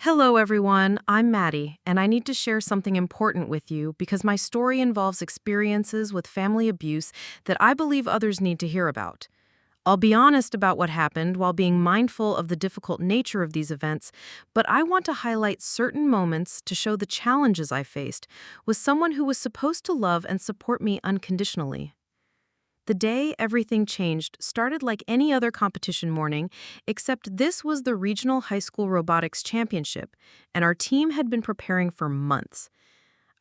Hello, everyone. I'm Maddie, and I need to share something important with you because my story involves experiences with family abuse that I believe others need to hear about. I'll be honest about what happened while being mindful of the difficult nature of these events, but I want to highlight certain moments to show the challenges I faced with someone who was supposed to love and support me unconditionally. The day everything changed started like any other competition morning, except this was the regional high school robotics championship, and our team had been preparing for months.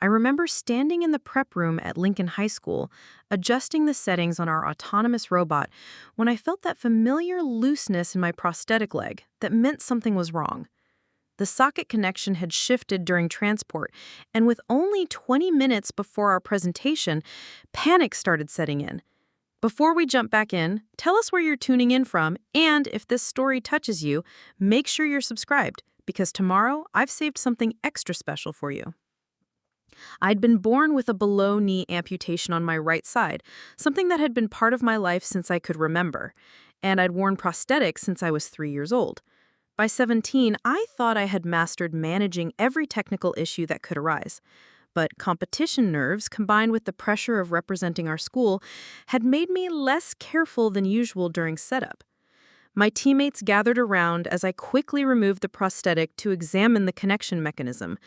I remember standing in the prep room at Lincoln High School, adjusting the settings on our autonomous robot, when I felt that familiar looseness in my prosthetic leg that meant something was wrong. The socket connection had shifted during transport, and with only 20 minutes before our presentation, panic started setting in. Before we jump back in, tell us where you're tuning in from, and if this story touches you, make sure you're subscribed, because tomorrow I've saved something extra special for you. I'd been born with a below-knee amputation on my right side, something that had been part of my life since I could remember, and I'd worn prosthetics since I was 3 years old. By 17, I thought I had mastered managing every technical issue that could arise. But competition nerves, combined with the pressure of representing our school, had made me less careful than usual during setup. My teammates gathered around as I quickly removed the prosthetic to examine the connection mechanism.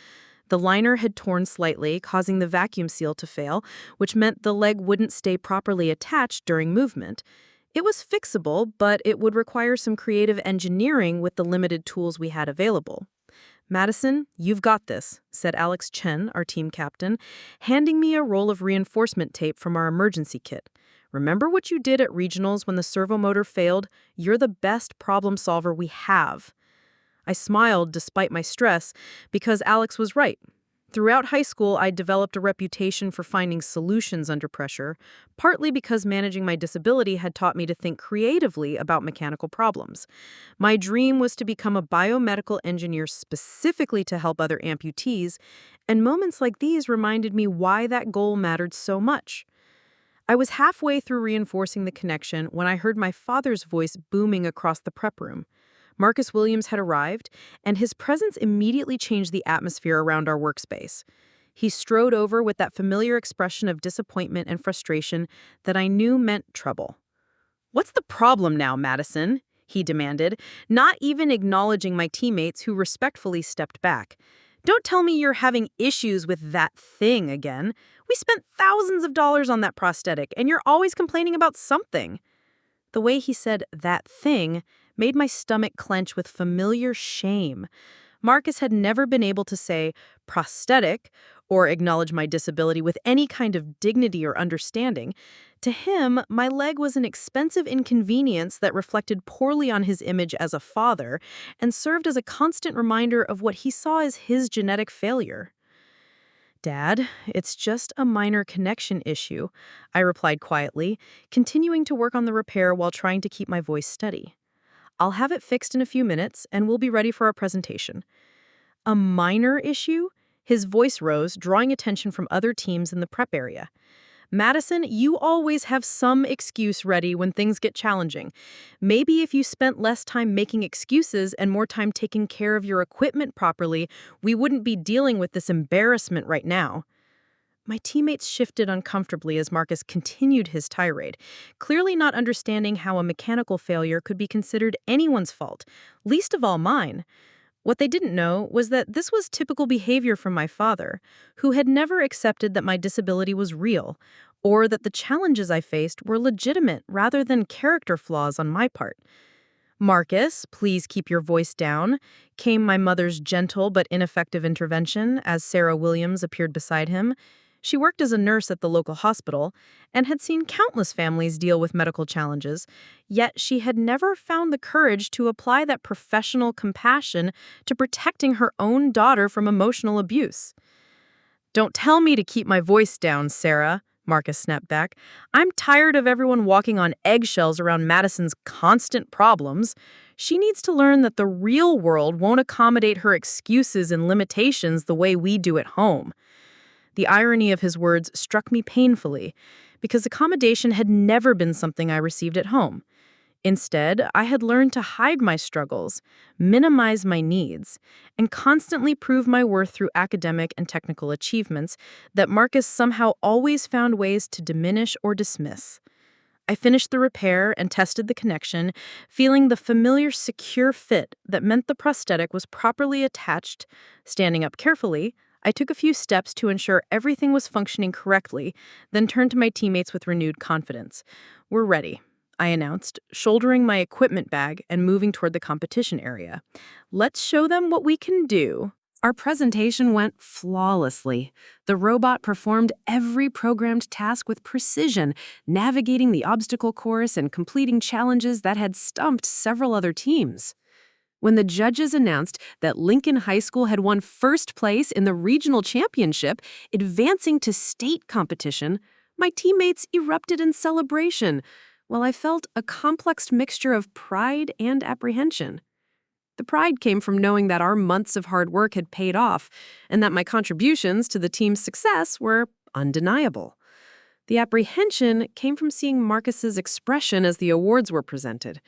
The liner had torn slightly, causing the vacuum seal to fail, which meant the leg wouldn't stay properly attached during movement. It was fixable, but it would require some creative engineering with the limited tools we had available. "Madison, you've got this," said Alex Chen, our team captain, handing me a roll of reinforcement tape from our emergency kit. "Remember what you did at regionals when the servo motor failed? You're the best problem solver we have." I smiled despite my stress because Alex was right. Throughout high school, I developed a reputation for finding solutions under pressure, partly because managing my disability had taught me to think creatively about mechanical problems. My dream was to become a biomedical engineer specifically to help other amputees, and moments like these reminded me why that goal mattered so much. I was halfway through reinforcing the connection when I heard my father's voice booming across the prep room. Marcus Williams had arrived, and his presence immediately changed the atmosphere around our workspace. He strode over with that familiar expression of disappointment and frustration that I knew meant trouble. "What's the problem now, Madison?" he demanded, not even acknowledging my teammates who respectfully stepped back. "Don't tell me you're having issues with that thing again. We spent thousands of dollars on that prosthetic, and you're always complaining about something." The way he said "that thing" made my stomach clench with familiar shame. Marcus had never been able to say prosthetic or acknowledge my disability with any kind of dignity or understanding. To him, my leg was an expensive inconvenience that reflected poorly on his image as a father and served as a constant reminder of what he saw as his genetic failure. "Dad, it's just a minor connection issue," I replied quietly, continuing to work on the repair while trying to keep my voice steady. "I'll have it fixed in a few minutes, and we'll be ready for our presentation." "A minor issue?" His voice rose, drawing attention from other teams in the prep area. "Madison, you always have some excuse ready when things get challenging. Maybe if you spent less time making excuses and more time taking care of your equipment properly, we wouldn't be dealing with this embarrassment right now." My teammates shifted uncomfortably as Marcus continued his tirade, clearly not understanding how a mechanical failure could be considered anyone's fault, least of all mine. What they didn't know was that this was typical behavior from my father, who had never accepted that my disability was real, or that the challenges I faced were legitimate rather than character flaws on my part. "Marcus, please keep your voice down," came my mother's gentle but ineffective intervention as Sarah Williams appeared beside him. She worked as a nurse at the local hospital and had seen countless families deal with medical challenges, yet she had never found the courage to apply that professional compassion to protecting her own daughter from emotional abuse. "Don't tell me to keep my voice down, Sarah," Marcus snapped back. "I'm tired of everyone walking on eggshells around Madison's constant problems. She needs to learn that the real world won't accommodate her excuses and limitations the way we do at home." The irony of his words struck me painfully, because accommodation had never been something I received at home. Instead, I had learned to hide my struggles, minimize my needs, and constantly prove my worth through academic and technical achievements that Marcus somehow always found ways to diminish or dismiss. I finished the repair and tested the connection, feeling the familiar secure fit that meant the prosthetic was properly attached. Standing up carefully, I took a few steps to ensure everything was functioning correctly, then turned to my teammates with renewed confidence. "We're ready," I announced, shouldering my equipment bag and moving toward the competition area. "Let's show them what we can do." Our presentation went flawlessly. The robot performed every programmed task with precision, navigating the obstacle course and completing challenges that had stumped several other teams. When the judges announced that Lincoln High School had won first place in the regional championship, advancing to state competition, my teammates erupted in celebration, while I felt a complex mixture of pride and apprehension. The pride came from knowing that our months of hard work had paid off and that my contributions to the team's success were undeniable. The apprehension came from seeing Marcus's expression as the awards were presented,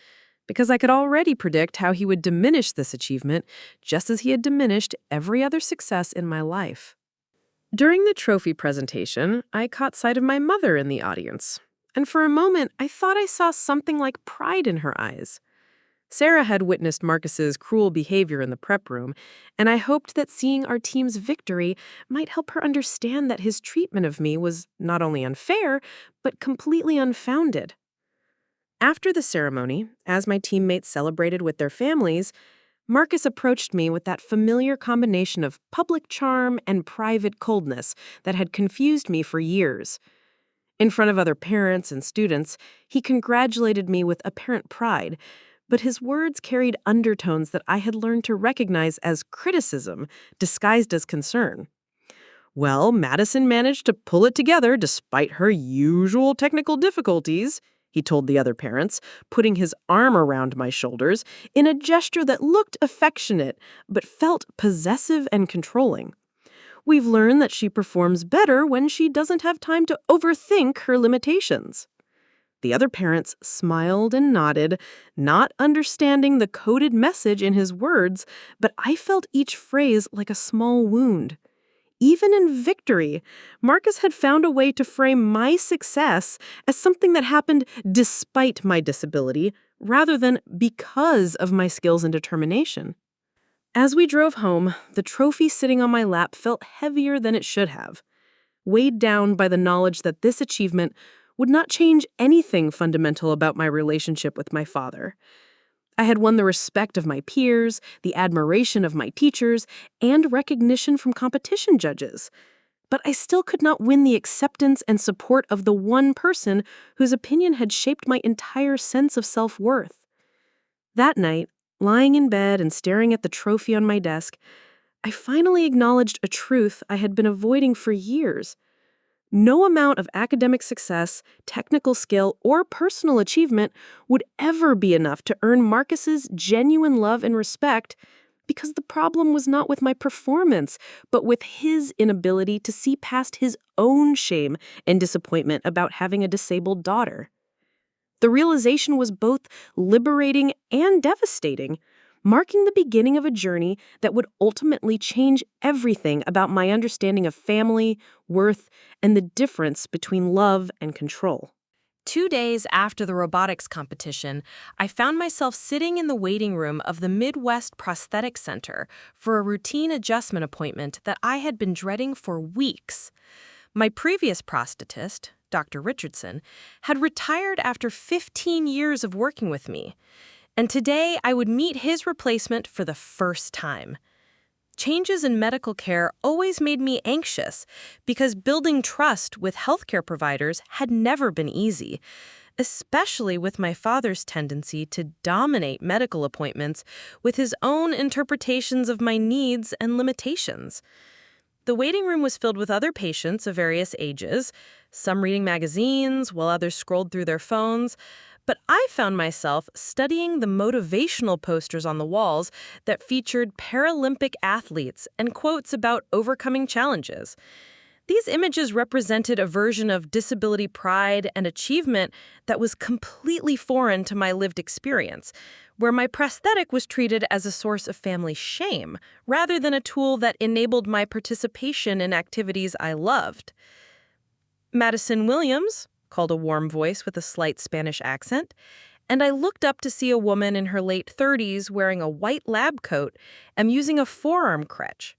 because I could already predict how he would diminish this achievement, just as he had diminished every other success in my life. During the trophy presentation, I caught sight of my mother in the audience, and for a moment I thought I saw something like pride in her eyes. Sarah had witnessed Marcus's cruel behavior in the prep room, and I hoped that seeing our team's victory might help her understand that his treatment of me was not only unfair, but completely unfounded. After the ceremony, as my teammates celebrated with their families, Marcus approached me with that familiar combination of public charm and private coldness that had confused me for years. In front of other parents and students, he congratulated me with apparent pride, but his words carried undertones that I had learned to recognize as criticism, disguised as concern. "Well, Madison managed to pull it together despite her usual technical difficulties," he told the other parents, putting his arm around my shoulders in a gesture that looked affectionate but felt possessive and controlling. "We've learned that she performs better when she doesn't have time to overthink her limitations." The other parents smiled and nodded, not understanding the coded message in his words, but I felt each phrase like a small wound. Even in victory, Marcus had found a way to frame my success as something that happened despite my disability, rather than because of my skills and determination. As we drove home, the trophy sitting on my lap felt heavier than it should have, weighed down by the knowledge that this achievement would not change anything fundamental about my relationship with my father. I had won the respect of my peers, the admiration of my teachers, and recognition from competition judges. But I still could not win the acceptance and support of the one person whose opinion had shaped my entire sense of self-worth. That night, lying in bed and staring at the trophy on my desk, I finally acknowledged a truth I had been avoiding for years. No amount of academic success, technical skill, or personal achievement would ever be enough to earn Marcus's genuine love and respect, because the problem was not with my performance, but with his inability to see past his own shame and disappointment about having a disabled daughter. The realization was both liberating and devastating, marking the beginning of a journey that would ultimately change everything about my understanding of family, worth, and the difference between love and control. 2 days after the robotics competition, I found myself sitting in the waiting room of the Midwest Prosthetic Center for a routine adjustment appointment that I had been dreading for weeks. My previous prosthetist, Dr. Richardson, had retired after 15 years of working with me, and today I would meet his replacement for the first time. Changes in medical care always made me anxious because building trust with healthcare providers had never been easy, especially with my father's tendency to dominate medical appointments with his own interpretations of my needs and limitations. The waiting room was filled with other patients of various ages, some reading magazines while others scrolled through their phones, but I found myself studying the motivational posters on the walls that featured Paralympic athletes and quotes about overcoming challenges. These images represented a version of disability pride and achievement that was completely foreign to my lived experience, where my prosthetic was treated as a source of family shame rather than a tool that enabled my participation in activities I loved. Madison Williams, called a warm voice with a slight Spanish accent, and I looked up to see a woman in her late 30s wearing a white lab coat and using a forearm crutch.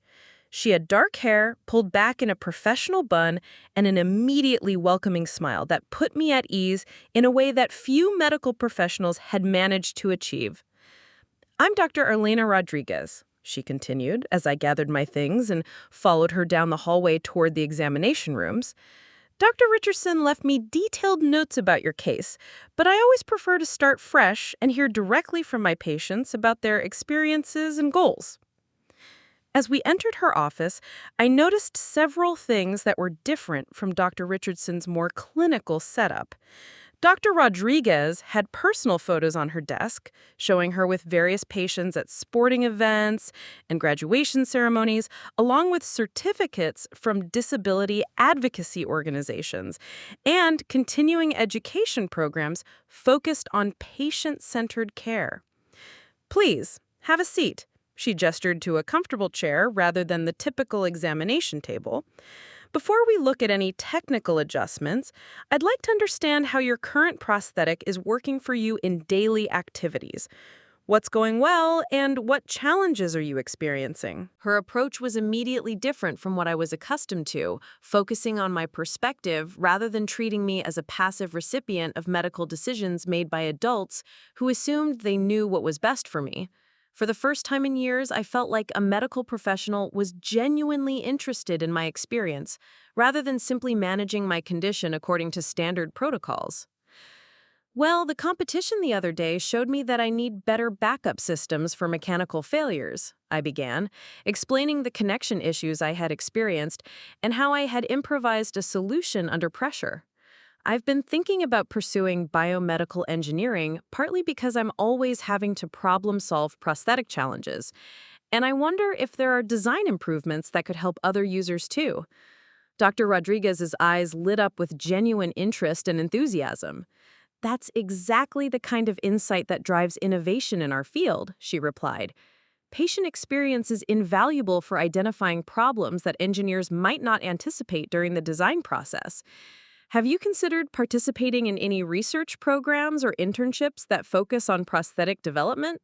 She had dark hair, pulled back in a professional bun, and an immediately welcoming smile that put me at ease in a way that few medical professionals had managed to achieve. "I'm Dr. Elena Rodriguez," she continued as I gathered my things and followed her down the hallway toward the examination rooms. "Dr. Richardson left me detailed notes about your case, but I always prefer to start fresh and hear directly from my patients about their experiences and goals." As we entered her office, I noticed several things that were different from Dr. Richardson's more clinical setup. Dr. Rodriguez had personal photos on her desk, showing her with various patients at sporting events and graduation ceremonies, along with certificates from disability advocacy organizations and continuing education programs focused on patient-centered care. "Please, have a seat." She gestured to a comfortable chair rather than the typical examination table. "Before we look at any technical adjustments, I'd like to understand how your current prosthetic is working for you in daily activities. What's going well, and what challenges are you experiencing?" Her approach was immediately different from what I was accustomed to, focusing on my perspective rather than treating me as a passive recipient of medical decisions made by adults who assumed they knew what was best for me. For the first time in years, I felt like a medical professional was genuinely interested in my experience, rather than simply managing my condition according to standard protocols. "Well, the competition the other day showed me that I need better backup systems for mechanical failures," I began, explaining the connection issues I had experienced and how I had improvised a solution under pressure. "I've been thinking about pursuing biomedical engineering, partly because I'm always having to problem-solve prosthetic challenges, and I wonder if there are design improvements that could help other users too." Dr. Rodriguez's eyes lit up with genuine interest and enthusiasm. "That's exactly the kind of insight that drives innovation in our field," she replied. "Patient experience is invaluable for identifying problems that engineers might not anticipate during the design process. Have you considered participating in any research programs or internships that focus on prosthetic development?"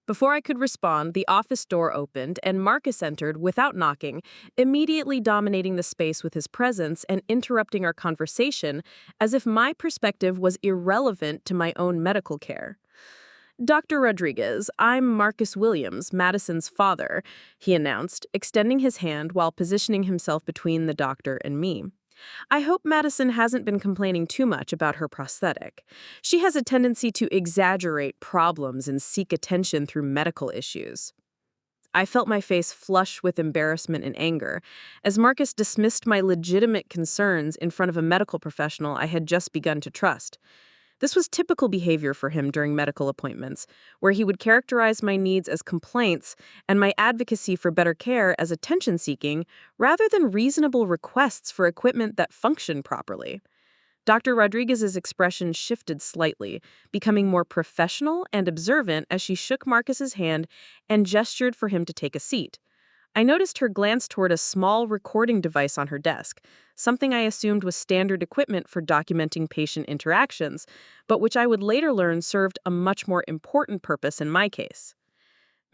Before I could respond, the office door opened and Marcus entered without knocking, immediately dominating the space with his presence and interrupting our conversation as if my perspective was irrelevant to my own medical care. "Dr. Rodriguez, I'm Marcus Williams, Madison's father," he announced, extending his hand while positioning himself between the doctor and me. "I hope Madison hasn't been complaining too much about her prosthetic. She has a tendency to exaggerate problems and seek attention through medical issues." I felt my face flush with embarrassment and anger, as Marcus dismissed my legitimate concerns in front of a medical professional I had just begun to trust. This was typical behavior for him during medical appointments, where he would characterize my needs as complaints and my advocacy for better care as attention-seeking, rather than reasonable requests for equipment that functioned properly. Dr. Rodriguez's expression shifted slightly, becoming more professional and observant as she shook Marcus's hand and gestured for him to take a seat. I noticed her glance toward a small recording device on her desk, something I assumed was standard equipment for documenting patient interactions, but which I would later learn served a much more important purpose in my case.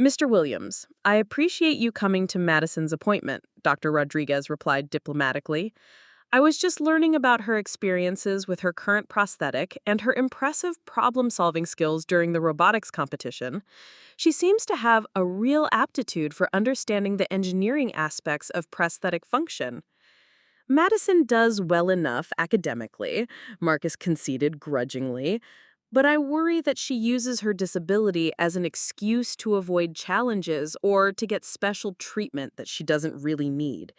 "Mr. Williams, I appreciate you coming to Madison's appointment," Dr. Rodriguez replied diplomatically. "I was just learning about her experiences with her current prosthetic and her impressive problem-solving skills during the robotics competition. She seems to have a real aptitude for understanding the engineering aspects of prosthetic function." "Madison does well enough academically," Marcus conceded grudgingly, "but I worry that she uses her disability as an excuse to avoid challenges or to get special treatment that she doesn't really need.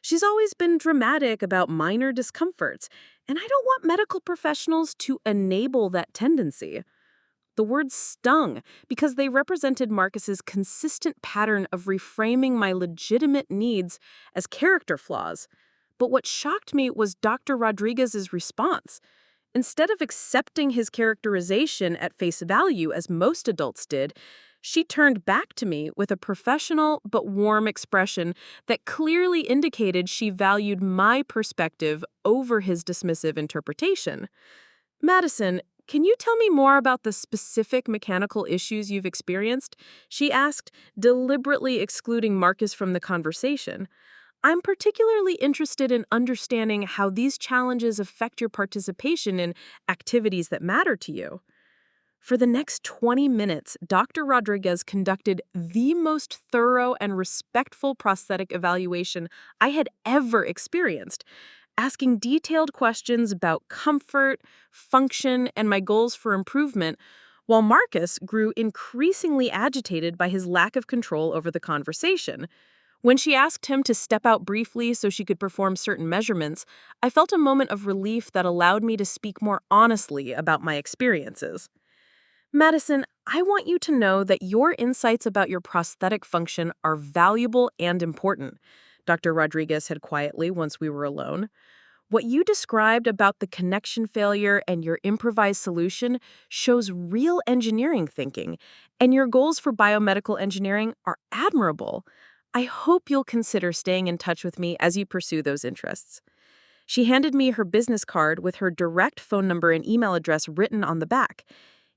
She's always been dramatic about minor discomforts, and I don't want medical professionals to enable that tendency." The words stung because they represented Marcus's consistent pattern of reframing my legitimate needs as character flaws. But what shocked me was Dr. Rodriguez's response. Instead of accepting his characterization at face value as most adults did, she turned back to me with a professional but warm expression that clearly indicated she valued my perspective over his dismissive interpretation. Madison, can you tell me more about the specific mechanical issues you've experienced? She asked, deliberately excluding Marcus from the conversation. I'm particularly interested in understanding how these challenges affect your participation in activities that matter to you. For the next 20 minutes, Dr. Rodriguez conducted the most thorough and respectful prosthetic evaluation I had ever experienced, asking detailed questions about comfort, function, and my goals for improvement, while Marcus grew increasingly agitated by his lack of control over the conversation. When she asked him to step out briefly so she could perform certain measurements, I felt a moment of relief that allowed me to speak more honestly about my experiences. Madison, I want you to know that your insights about your prosthetic function are valuable and important, Dr. Rodriguez said quietly once we were alone. What you described about the connection failure and your improvised solution shows real engineering thinking, and your goals for biomedical engineering are admirable. I hope you'll consider staying in touch with me as you pursue those interests. She handed me her business card with her direct phone number and email address written on the back.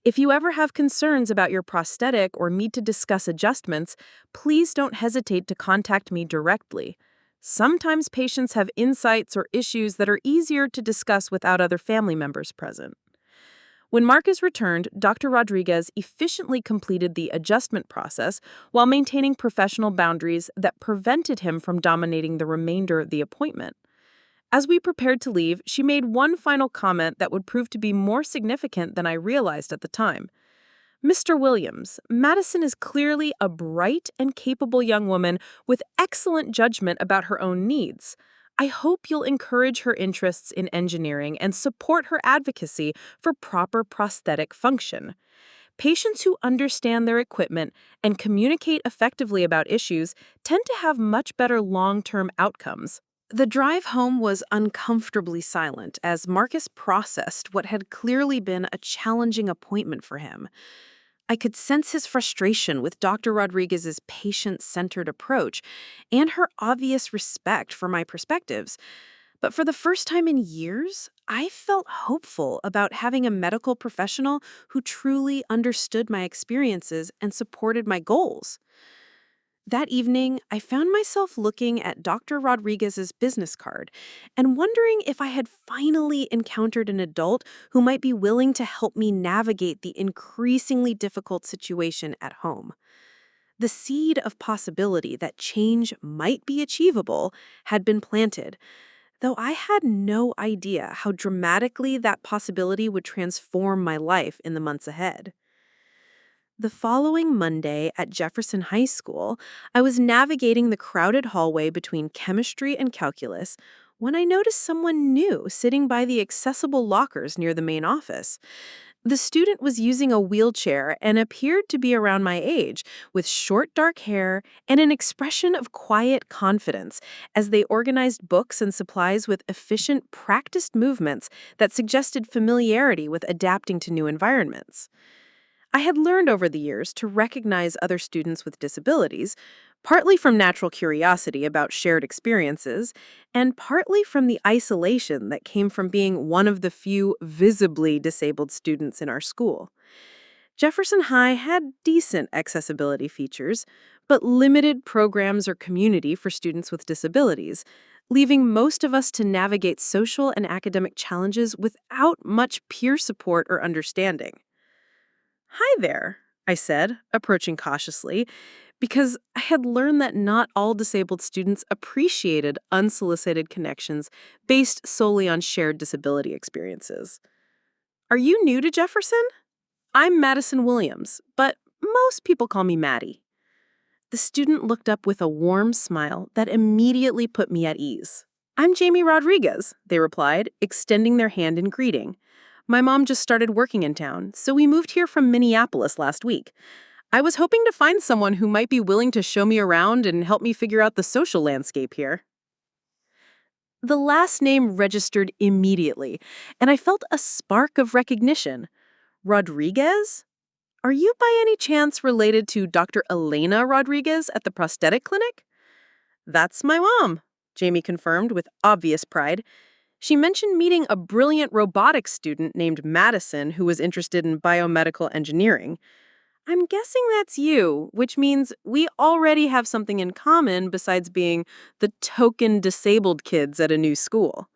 If you ever have concerns about your prosthetic or need to discuss adjustments, please don't hesitate to contact me directly. Sometimes patients have insights or issues that are easier to discuss without other family members present. When Marcus returned, Dr. Rodriguez efficiently completed the adjustment process while maintaining professional boundaries that prevented him from dominating the remainder of the appointment. As we prepared to leave, she made one final comment that would prove to be more significant than I realized at the time. Mr. Williams, Madison is clearly a bright and capable young woman with excellent judgment about her own needs. I hope you'll encourage her interests in engineering and support her advocacy for proper prosthetic function. Patients who understand their equipment and communicate effectively about issues tend to have much better long-term outcomes. The drive home was uncomfortably silent as Marcus processed what had clearly been a challenging appointment for him. I could sense his frustration with Dr. Rodriguez's patient-centered approach and her obvious respect for my perspectives. But for the first time in years, I felt hopeful about having a medical professional who truly understood my experiences and supported my goals. That evening, I found myself looking at Dr. Rodriguez's business card and wondering if I had finally encountered an adult who might be willing to help me navigate the increasingly difficult situation at home. The seed of possibility that change might be achievable had been planted, though I had no idea how dramatically that possibility would transform my life in the months ahead. The following Monday at Jefferson High School, I was navigating the crowded hallway between chemistry and calculus when I noticed someone new sitting by the accessible lockers near the main office. The student was using a wheelchair and appeared to be around my age, with short dark hair and an expression of quiet confidence as they organized books and supplies with efficient, practiced movements that suggested familiarity with adapting to new environments. I had learned over the years to recognize other students with disabilities, partly from natural curiosity about shared experiences, and partly from the isolation that came from being one of the few visibly disabled students in our school. Jefferson High had decent accessibility features, but limited programs or community for students with disabilities, leaving most of us to navigate social and academic challenges without much peer support or understanding. "Hi there," I said, approaching cautiously, because I had learned that not all disabled students appreciated unsolicited connections based solely on shared disability experiences. "Are you new to Jefferson? I'm Madison Williams, but most people call me Maddie." The student looked up with a warm smile that immediately put me at ease. "I'm Jamie Rodriguez," they replied, extending their hand in greeting. "My mom just started working in town, so we moved here from Minneapolis last week. I was hoping to find someone who might be willing to show me around and help me figure out the social landscape here." The last name registered immediately, and I felt a spark of recognition. Rodriguez? Are you by any chance related to Dr. Elena Rodriguez at the prosthetic clinic? That's my mom, Jamie confirmed with obvious pride. She mentioned meeting a brilliant robotics student named Madison who was interested in biomedical engineering. I'm guessing that's you, which means we already have something in common besides being the token disabled kids at a new school.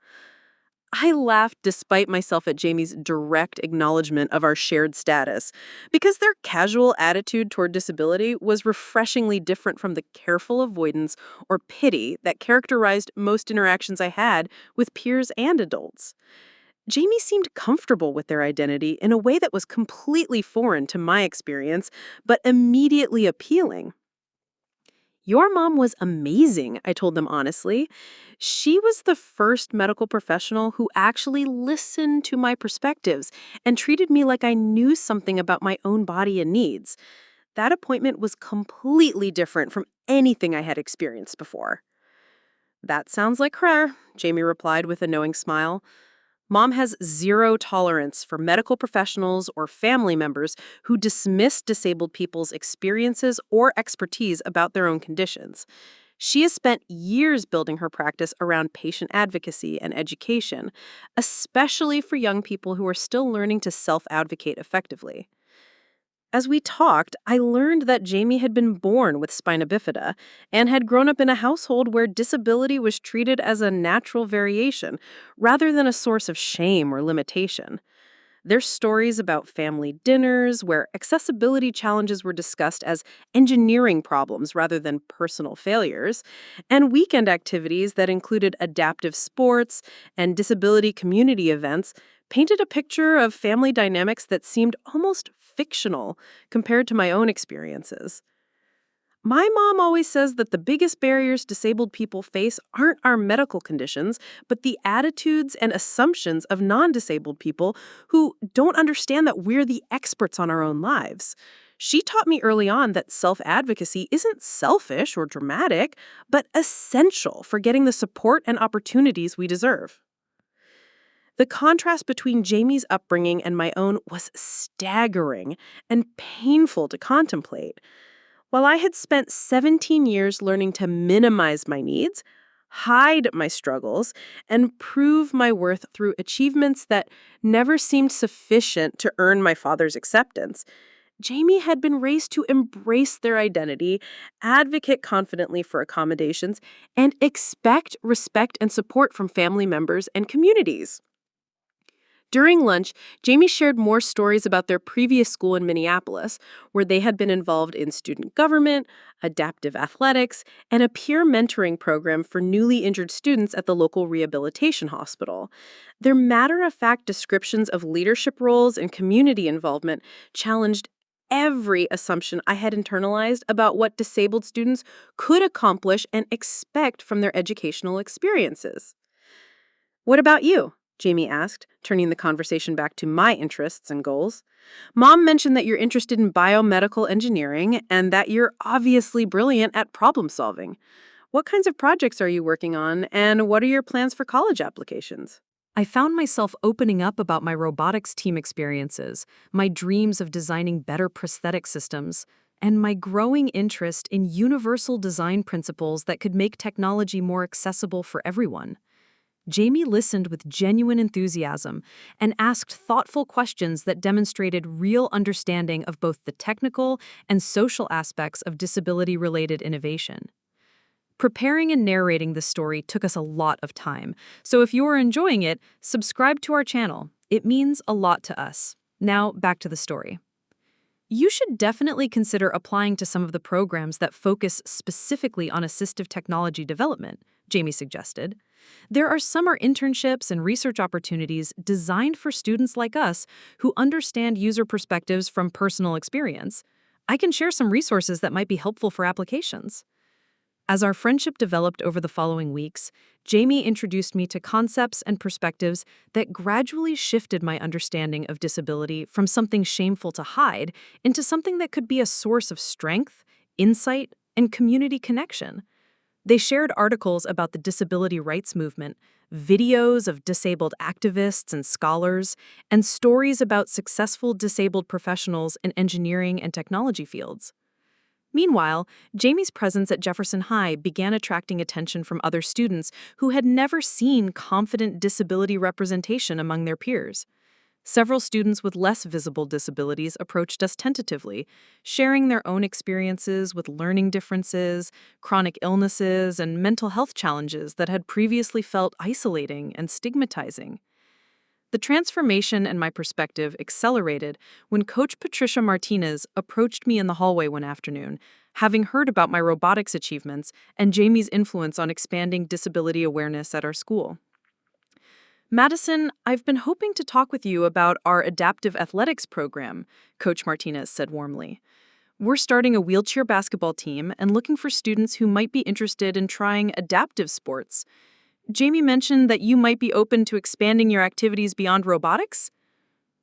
I laughed despite myself at Jamie's direct acknowledgement of our shared status, because their casual attitude toward disability was refreshingly different from the careful avoidance or pity that characterized most interactions I had with peers and adults. Jamie seemed comfortable with their identity in a way that was completely foreign to my experience, but immediately appealing. Your mom was amazing, I told them honestly. She was the first medical professional who actually listened to my perspectives and treated me like I knew something about my own body and needs. That appointment was completely different from anything I had experienced before. That sounds like her, Jamie replied with a knowing smile. Mom has zero tolerance for medical professionals or family members who dismiss disabled people's experiences or expertise about their own conditions. She has spent years building her practice around patient advocacy and education, especially for young people who are still learning to self-advocate effectively. As we talked, I learned that Jamie had been born with spina bifida and had grown up in a household where disability was treated as a natural variation rather than a source of shame or limitation. There's stories about family dinners where accessibility challenges were discussed as engineering problems rather than personal failures, and weekend activities that included adaptive sports and disability community events painted a picture of family dynamics that seemed almost fictional compared to my own experiences. My mom always says that the biggest barriers disabled people face aren't our medical conditions, but the attitudes and assumptions of non-disabled people who don't understand that we're the experts on our own lives. She taught me early on that self-advocacy isn't selfish or dramatic, but essential for getting the support and opportunities we deserve. The contrast between Jamie's upbringing and my own was staggering and painful to contemplate. While I had spent 17 years learning to minimize my needs, hide my struggles, and prove my worth through achievements that never seemed sufficient to earn my father's acceptance, Jamie had been raised to embrace their identity, advocate confidently for accommodations, and expect respect and support from family members and communities. During lunch, Jamie shared more stories about their previous school in Minneapolis, where they had been involved in student government, adaptive athletics, and a peer mentoring program for newly injured students at the local rehabilitation hospital. Their matter-of-fact descriptions of leadership roles and community involvement challenged every assumption I had internalized about what disabled students could accomplish and expect from their educational experiences. What about you? Jamie asked, turning the conversation back to my interests and goals. Mom mentioned that you're interested in biomedical engineering and that you're obviously brilliant at problem solving. What kinds of projects are you working on, and what are your plans for college applications? I found myself opening up about my robotics team experiences, my dreams of designing better prosthetic systems, and my growing interest in universal design principles that could make technology more accessible for everyone. Jamie listened with genuine enthusiasm and asked thoughtful questions that demonstrated real understanding of both the technical and social aspects of disability-related innovation. Preparing and narrating this story took us a lot of time, so if you are enjoying it, subscribe to our channel. It means a lot to us. Now, back to the story. You should definitely consider applying to some of the programs that focus specifically on assistive technology development, Jamie suggested. There are summer internships and research opportunities designed for students like us who understand user perspectives from personal experience. I can share some resources that might be helpful for applications. As our friendship developed over the following weeks, Jamie introduced me to concepts and perspectives that gradually shifted my understanding of disability from something shameful to hide into something that could be a source of strength, insight, and community connection. They shared articles about the disability rights movement, videos of disabled activists and scholars, and stories about successful disabled professionals in engineering and technology fields. Meanwhile, Jamie's presence at Jefferson High began attracting attention from other students who had never seen confident disability representation among their peers. Several students with less visible disabilities approached us tentatively, sharing their own experiences with learning differences, chronic illnesses, and mental health challenges that had previously felt isolating and stigmatizing. The transformation in my perspective accelerated when Coach Patricia Martinez approached me in the hallway one afternoon, having heard about my robotics achievements and Jamie's influence on expanding disability awareness at our school. "Madison, I've been hoping to talk with you about our adaptive athletics program," Coach Martinez said warmly. "We're starting a wheelchair basketball team and looking for students who might be interested in trying adaptive sports. Jamie mentioned that you might be open to expanding your activities beyond robotics?"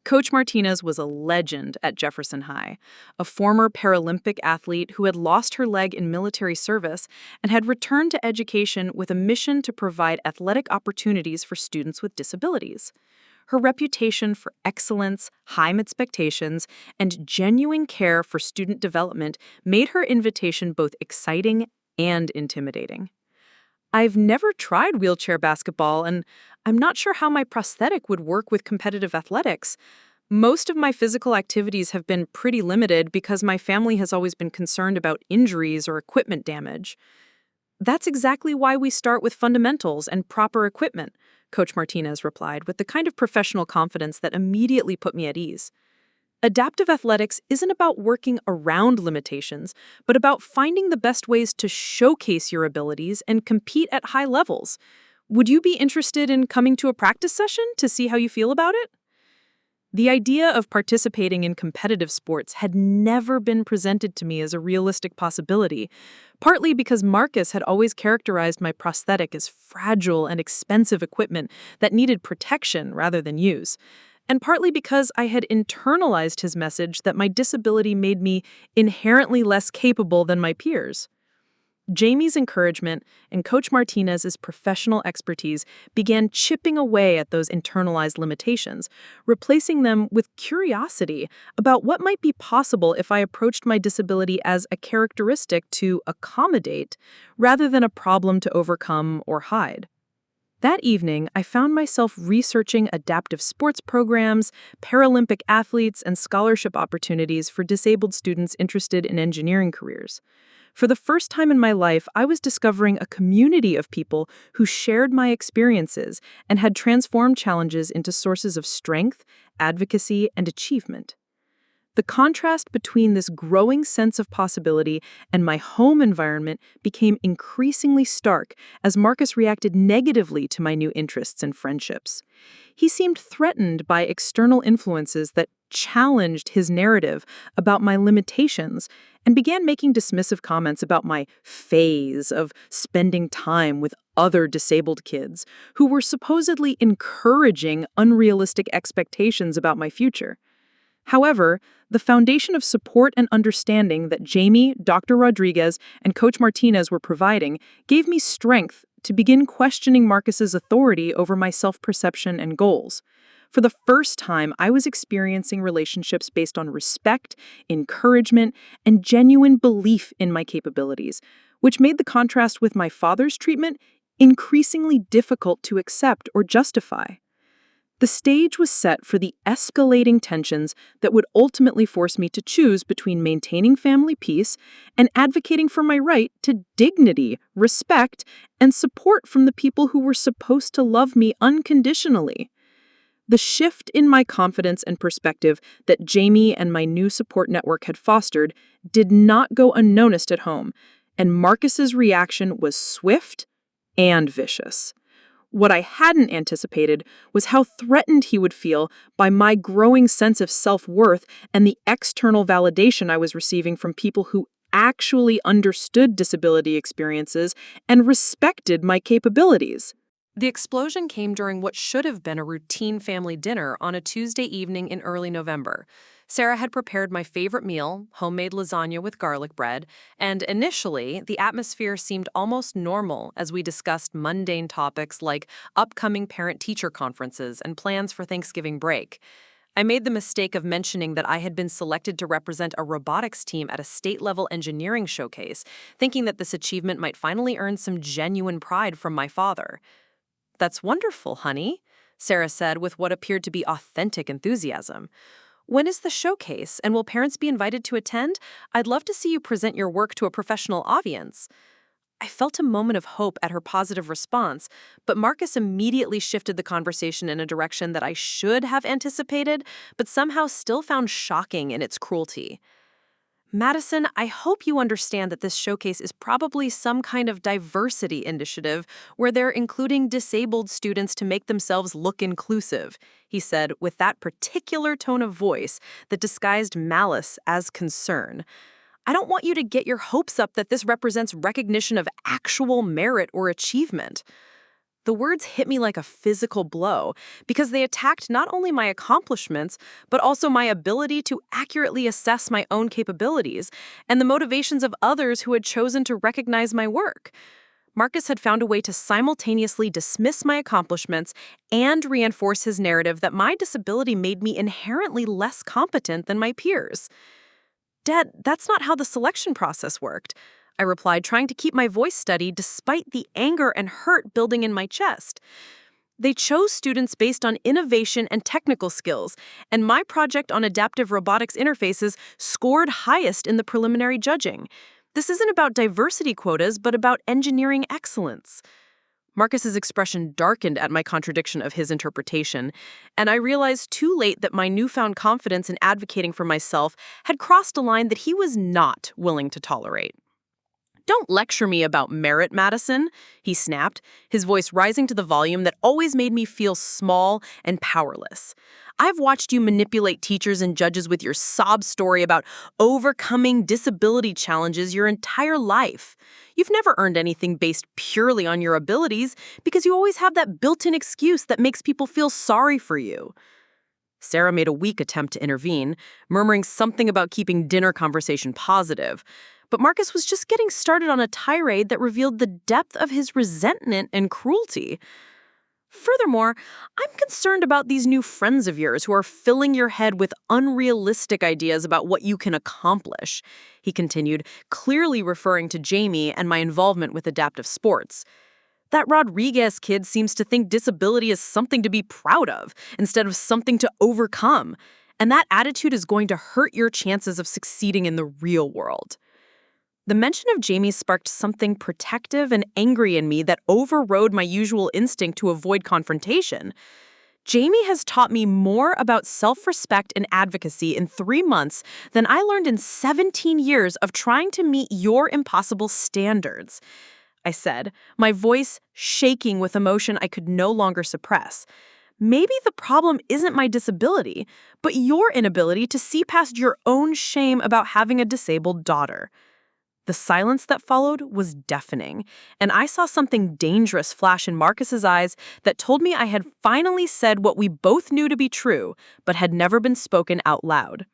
Coach Martinez was a legend at Jefferson High, a former Paralympic athlete who had lost her leg in military service and had returned to education with a mission to provide athletic opportunities for students with disabilities. Her reputation for excellence, high expectations, and genuine care for student development made her invitation both exciting and intimidating. "I've never tried wheelchair basketball, and I'm not sure how my prosthetic would work with competitive athletics. Most of my physical activities have been pretty limited because my family has always been concerned about injuries or equipment damage." "That's exactly why we start with fundamentals and proper equipment," Coach Martinez replied with the kind of professional confidence that immediately put me at ease. "Adaptive athletics isn't about working around limitations, but about finding the best ways to showcase your abilities and compete at high levels. Would you be interested in coming to a practice session to see how you feel about it?" The idea of participating in competitive sports had never been presented to me as a realistic possibility, partly because Marcus had always characterized my prosthetic as fragile and expensive equipment that needed protection rather than use, and partly because I had internalized his message that my disability made me inherently less capable than my peers. Jamie's encouragement and Coach Martinez's professional expertise began chipping away at those internalized limitations, replacing them with curiosity about what might be possible if I approached my disability as a characteristic to accommodate rather than a problem to overcome or hide. That evening, I found myself researching adaptive sports programs, Paralympic athletes, and scholarship opportunities for disabled students interested in engineering careers. For the first time in my life, I was discovering a community of people who shared my experiences and had transformed challenges into sources of strength, advocacy, and achievement. The contrast between this growing sense of possibility and my home environment became increasingly stark as Marcus reacted negatively to my new interests and friendships. He seemed threatened by external influences that challenged his narrative about my limitations and began making dismissive comments about my phase of spending time with other disabled kids who were supposedly encouraging unrealistic expectations about my future. However, the foundation of support and understanding that Jamie, Dr. Rodriguez, and Coach Martinez were providing gave me strength to begin questioning Marcus's authority over my self-perception and goals. For the first time, I was experiencing relationships based on respect, encouragement, and genuine belief in my capabilities, which made the contrast with my father's treatment increasingly difficult to accept or justify. The stage was set for the escalating tensions that would ultimately force me to choose between maintaining family peace and advocating for my right to dignity, respect, and support from the people who were supposed to love me unconditionally. The shift in my confidence and perspective that Jamie and my new support network had fostered did not go unnoticed at home, and Marcus's reaction was swift and vicious. What I hadn't anticipated was how threatened he would feel by my growing sense of self-worth and the external validation I was receiving from people who actually understood disability experiences and respected my capabilities. The explosion came during what should have been a routine family dinner on a Tuesday evening in early November. Sarah had prepared my favorite meal, homemade lasagna with garlic bread, and initially, the atmosphere seemed almost normal as we discussed mundane topics like upcoming parent-teacher conferences and plans for Thanksgiving break. I made the mistake of mentioning that I had been selected to represent a robotics team at a state-level engineering showcase, thinking that this achievement might finally earn some genuine pride from my father. "That's wonderful, honey," Sarah said with what appeared to be authentic enthusiasm. "When is the showcase, and will parents be invited to attend? I'd love to see you present your work to a professional audience." I felt a moment of hope at her positive response, but Marcus immediately shifted the conversation in a direction that I should have anticipated, but somehow still found shocking in its cruelty. "Madison, I hope you understand that this showcase is probably some kind of diversity initiative where they're including disabled students to make themselves look inclusive," he said with that particular tone of voice that disguised malice as concern. "I don't want you to get your hopes up that this represents recognition of actual merit or achievement." The words hit me like a physical blow because they attacked not only my accomplishments, but also my ability to accurately assess my own capabilities and the motivations of others who had chosen to recognize my work. Marcus had found a way to simultaneously dismiss my accomplishments and reinforce his narrative that my disability made me inherently less competent than my peers. "Dad, that's not how the selection process worked," I replied, trying to keep my voice steady despite the anger and hurt building in my chest. "They chose students based on innovation and technical skills, and my project on adaptive robotics interfaces scored highest in the preliminary judging. This isn't about diversity quotas, but about engineering excellence." Marcus's expression darkened at my contradiction of his interpretation, and I realized too late that my newfound confidence in advocating for myself had crossed a line that he was not willing to tolerate. "Don't lecture me about merit, Madison," he snapped, his voice rising to the volume that always made me feel small and powerless. "I've watched you manipulate teachers and judges with your sob story about overcoming disability challenges your entire life. You've never earned anything based purely on your abilities because you always have that built-in excuse that makes people feel sorry for you." Sarah made a weak attempt to intervene, murmuring something about keeping dinner conversation positive. But Marcus was just getting started on a tirade that revealed the depth of his resentment and cruelty. "Furthermore, I'm concerned about these new friends of yours who are filling your head with unrealistic ideas about what you can accomplish," he continued, clearly referring to Jamie and my involvement with adaptive sports. "That Rodriguez kid seems to think disability is something to be proud of instead of something to overcome, and that attitude is going to hurt your chances of succeeding in the real world." The mention of Jamie sparked something protective and angry in me that overrode my usual instinct to avoid confrontation. "Jamie has taught me more about self-respect and advocacy in 3 months than I learned in 17 years of trying to meet your impossible standards," I said, my voice shaking with emotion I could no longer suppress. "Maybe the problem isn't my disability, but your inability to see past your own shame about having a disabled daughter." The silence that followed was deafening, and I saw something dangerous flash in Marcus's eyes that told me I had finally said what we both knew to be true, but had never been spoken out loud.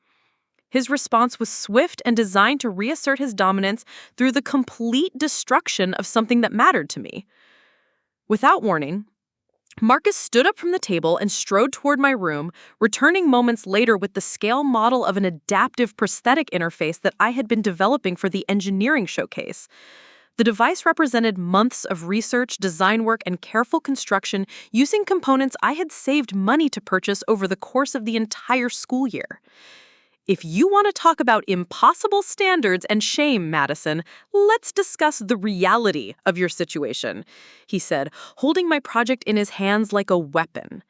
His response was swift and designed to reassert his dominance through the complete destruction of something that mattered to me. Without warning, Marcus stood up from the table and strode toward my room, returning moments later with the scale model of an adaptive prosthetic interface that I had been developing for the engineering showcase. The device represented months of research, design work, and careful construction using components I had saved money to purchase over the course of the entire school year. "If you want to talk about impossible standards and shame, Madison, let's discuss the reality of your situation," he said, holding my project in his hands like a weapon.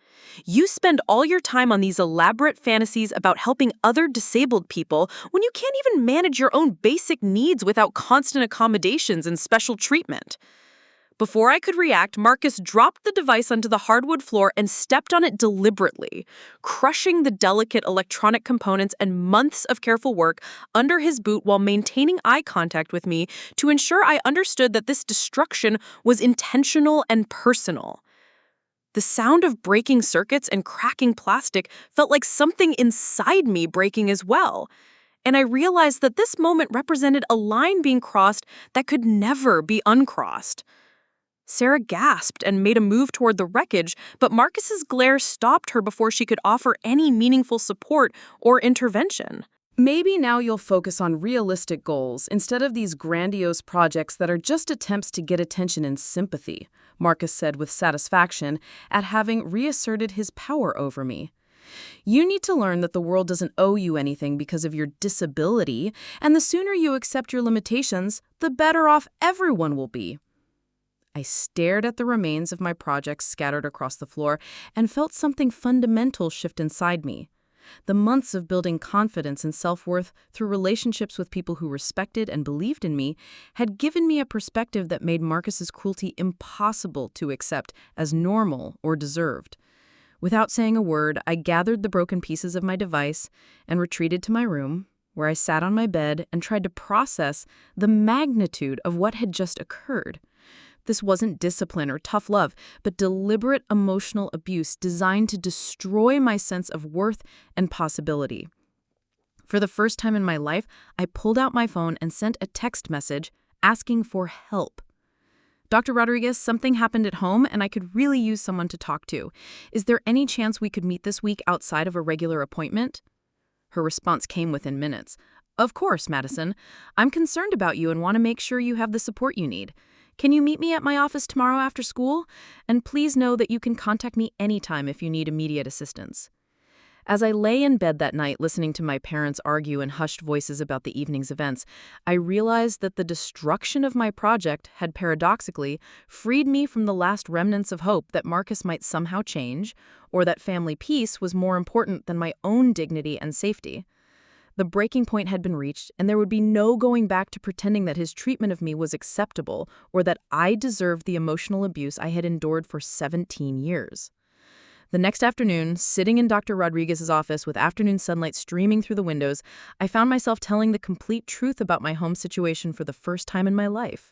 "You spend all your time on these elaborate fantasies about helping other disabled people when you can't even manage your own basic needs without constant accommodations and special treatment." Before I could react, Marcus dropped the device onto the hardwood floor and stepped on it deliberately, crushing the delicate electronic components and months of careful work under his boot while maintaining eye contact with me to ensure I understood that this destruction was intentional and personal. The sound of breaking circuits and cracking plastic felt like something inside me breaking as well. And I realized that this moment represented a line being crossed that could never be uncrossed. Sarah gasped and made a move toward the wreckage, but Marcus's glare stopped her before she could offer any meaningful support or intervention. Maybe now you'll focus on realistic goals instead of these grandiose projects that are just attempts to get attention and sympathy, Marcus said with satisfaction at having reasserted his power over me. You need to learn that the world doesn't owe you anything because of your disability, and the sooner you accept your limitations, the better off everyone will be. I stared at the remains of my projects scattered across the floor and felt something fundamental shift inside me. The months of building confidence and self-worth through relationships with people who respected and believed in me had given me a perspective that made Marcus's cruelty impossible to accept as normal or deserved. Without saying a word, I gathered the broken pieces of my device and retreated to my room, where I sat on my bed and tried to process the magnitude of what had just occurred. This wasn't discipline or tough love, but deliberate emotional abuse designed to destroy my sense of worth and possibility. For the first time in my life, I pulled out my phone and sent a text message asking for help. Dr. Rodriguez, something happened at home and I could really use someone to talk to. Is there any chance we could meet this week outside of a regular appointment? Her response came within minutes. Of course, Madison. I'm concerned about you and want to make sure you have the support you need. Can you meet me at my office tomorrow after school? And please know that you can contact me anytime if you need immediate assistance. As I lay in bed that night listening to my parents argue in hushed voices about the evening's events, I realized that the destruction of my project had paradoxically freed me from the last remnants of hope that Marcus might somehow change, or that family peace was more important than my own dignity and safety. The breaking point had been reached, and there would be no going back to pretending that his treatment of me was acceptable or that I deserved the emotional abuse I had endured for 17 years. The next afternoon, sitting in Dr. Rodriguez's office with afternoon sunlight streaming through the windows, I found myself telling the complete truth about my home situation for the first time in my life.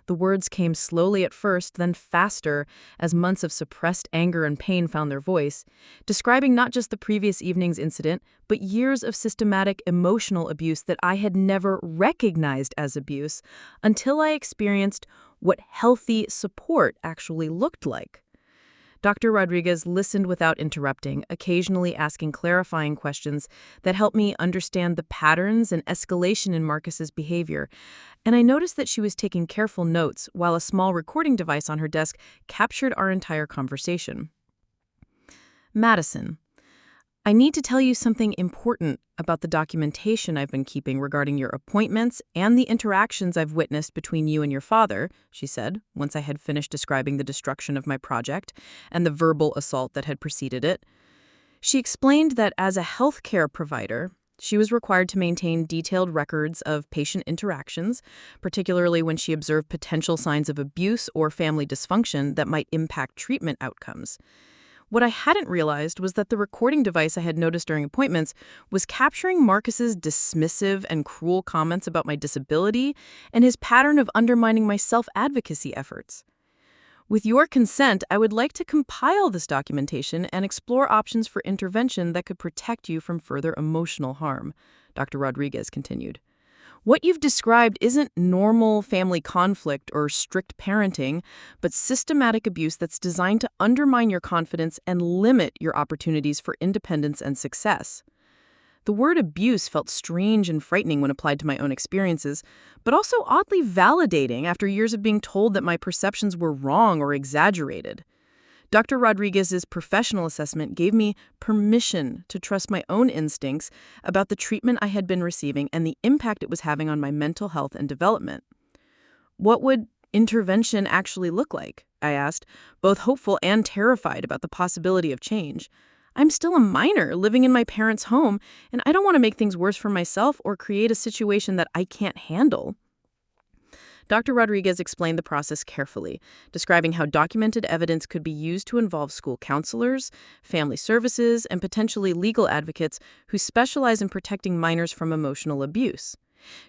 The words came slowly at first, then faster, as months of suppressed anger and pain found their voice, describing not just the previous evening's incident, but years of systematic emotional abuse that I had never recognized as abuse until I experienced what healthy support actually looked like. Dr. Rodriguez listened without interrupting, occasionally asking clarifying questions that helped me understand the patterns and escalation in Marcus's behavior, and I noticed that she was taking careful notes while a small recording device on her desk captured our entire conversation. Madison, I need to tell you something important about the documentation I've been keeping regarding your appointments and the interactions I've witnessed between you and your father, she said, once I had finished describing the destruction of my project and the verbal assault that had preceded it. She explained that as a healthcare provider, she was required to maintain detailed records of patient interactions, particularly when she observed potential signs of abuse or family dysfunction that might impact treatment outcomes. What I hadn't realized was that the recording device I had noticed during appointments was capturing Marcus's dismissive and cruel comments about my disability and his pattern of undermining my self-advocacy efforts. With your consent, I would like to compile this documentation and explore options for intervention that could protect you from further emotional harm, Dr. Rodriguez continued. What you've described isn't normal family conflict or strict parenting, but systematic abuse that's designed to undermine your confidence and limit your opportunities for independence and success. The word abuse felt strange and frightening when applied to my own experiences, but also oddly validating after years of being told that my perceptions were wrong or exaggerated. Dr. Rodriguez's professional assessment gave me permission to trust my own instincts about the treatment I had been receiving and the impact it was having on my mental health and development. What would intervention actually look like? I asked, both hopeful and terrified about the possibility of change. I'm still a minor living in my parents' home, and I don't want to make things worse for myself or create a situation that I can't handle. Dr. Rodriguez explained the process carefully, describing how documented evidence could be used to involve school counselors, family services, and potentially legal advocates who specialize in protecting minors from emotional abuse.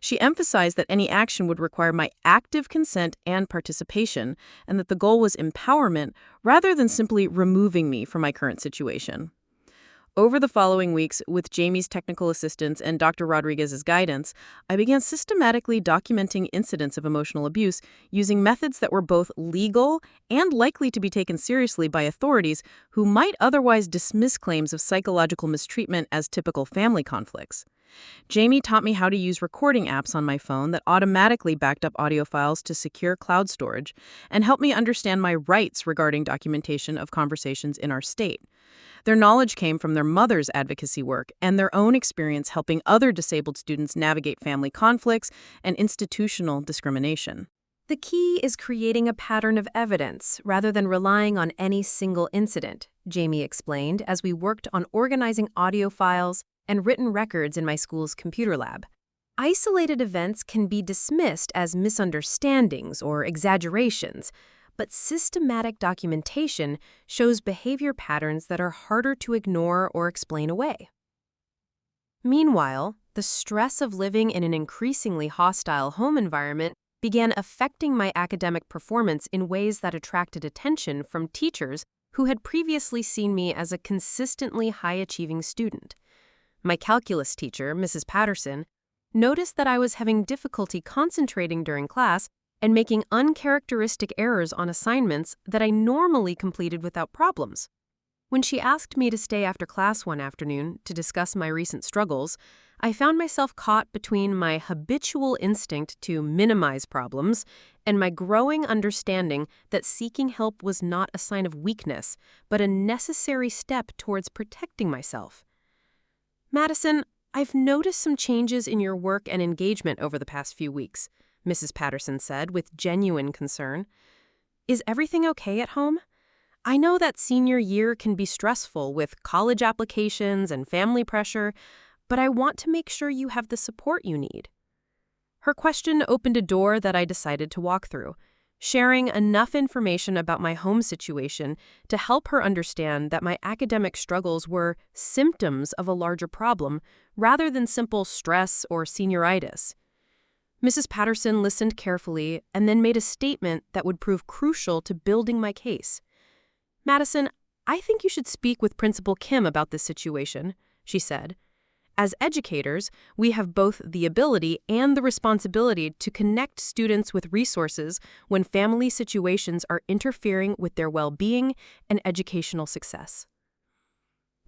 She emphasized that any action would require my active consent and participation, and that the goal was empowerment rather than simply removing me from my current situation. Over the following weeks, with Jamie's technical assistance and Dr. Rodriguez's guidance, I began systematically documenting incidents of emotional abuse using methods that were both legal and likely to be taken seriously by authorities who might otherwise dismiss claims of psychological mistreatment as typical family conflicts. Jamie taught me how to use recording apps on my phone that automatically backed up audio files to secure cloud storage and helped me understand my rights regarding documentation of conversations in our state. Their knowledge came from their mother's advocacy work and their own experience helping other disabled students navigate family conflicts and institutional discrimination. The key is creating a pattern of evidence rather than relying on any single incident, Jamie explained as we worked on organizing audio files and written records in my school's computer lab. Isolated events can be dismissed as misunderstandings or exaggerations, but systematic documentation shows behavior patterns that are harder to ignore or explain away. Meanwhile, the stress of living in an increasingly hostile home environment began affecting my academic performance in ways that attracted attention from teachers who had previously seen me as a consistently high-achieving student. My calculus teacher, Mrs. Patterson, noticed that I was having difficulty concentrating during class and making uncharacteristic errors on assignments that I normally completed without problems. When she asked me to stay after class one afternoon to discuss my recent struggles, I found myself caught between my habitual instinct to minimize problems and my growing understanding that seeking help was not a sign of weakness, but a necessary step towards protecting myself. "Madison, I've noticed some changes in your work and engagement over the past few weeks," Mrs. Patterson said with genuine concern. "Is everything okay at home? I know that senior year can be stressful with college applications and family pressure, but I want to make sure you have the support you need." Her question opened a door that I decided to walk through, sharing enough information about my home situation to help her understand that my academic struggles were symptoms of a larger problem rather than simple stress or senioritis. Mrs. Patterson listened carefully and then made a statement that would prove crucial to building my case. "Madison, I think you should speak with Principal Kim about this situation," she said. "As educators, we have both the ability and the responsibility to connect students with resources when family situations are interfering with their well-being and educational success."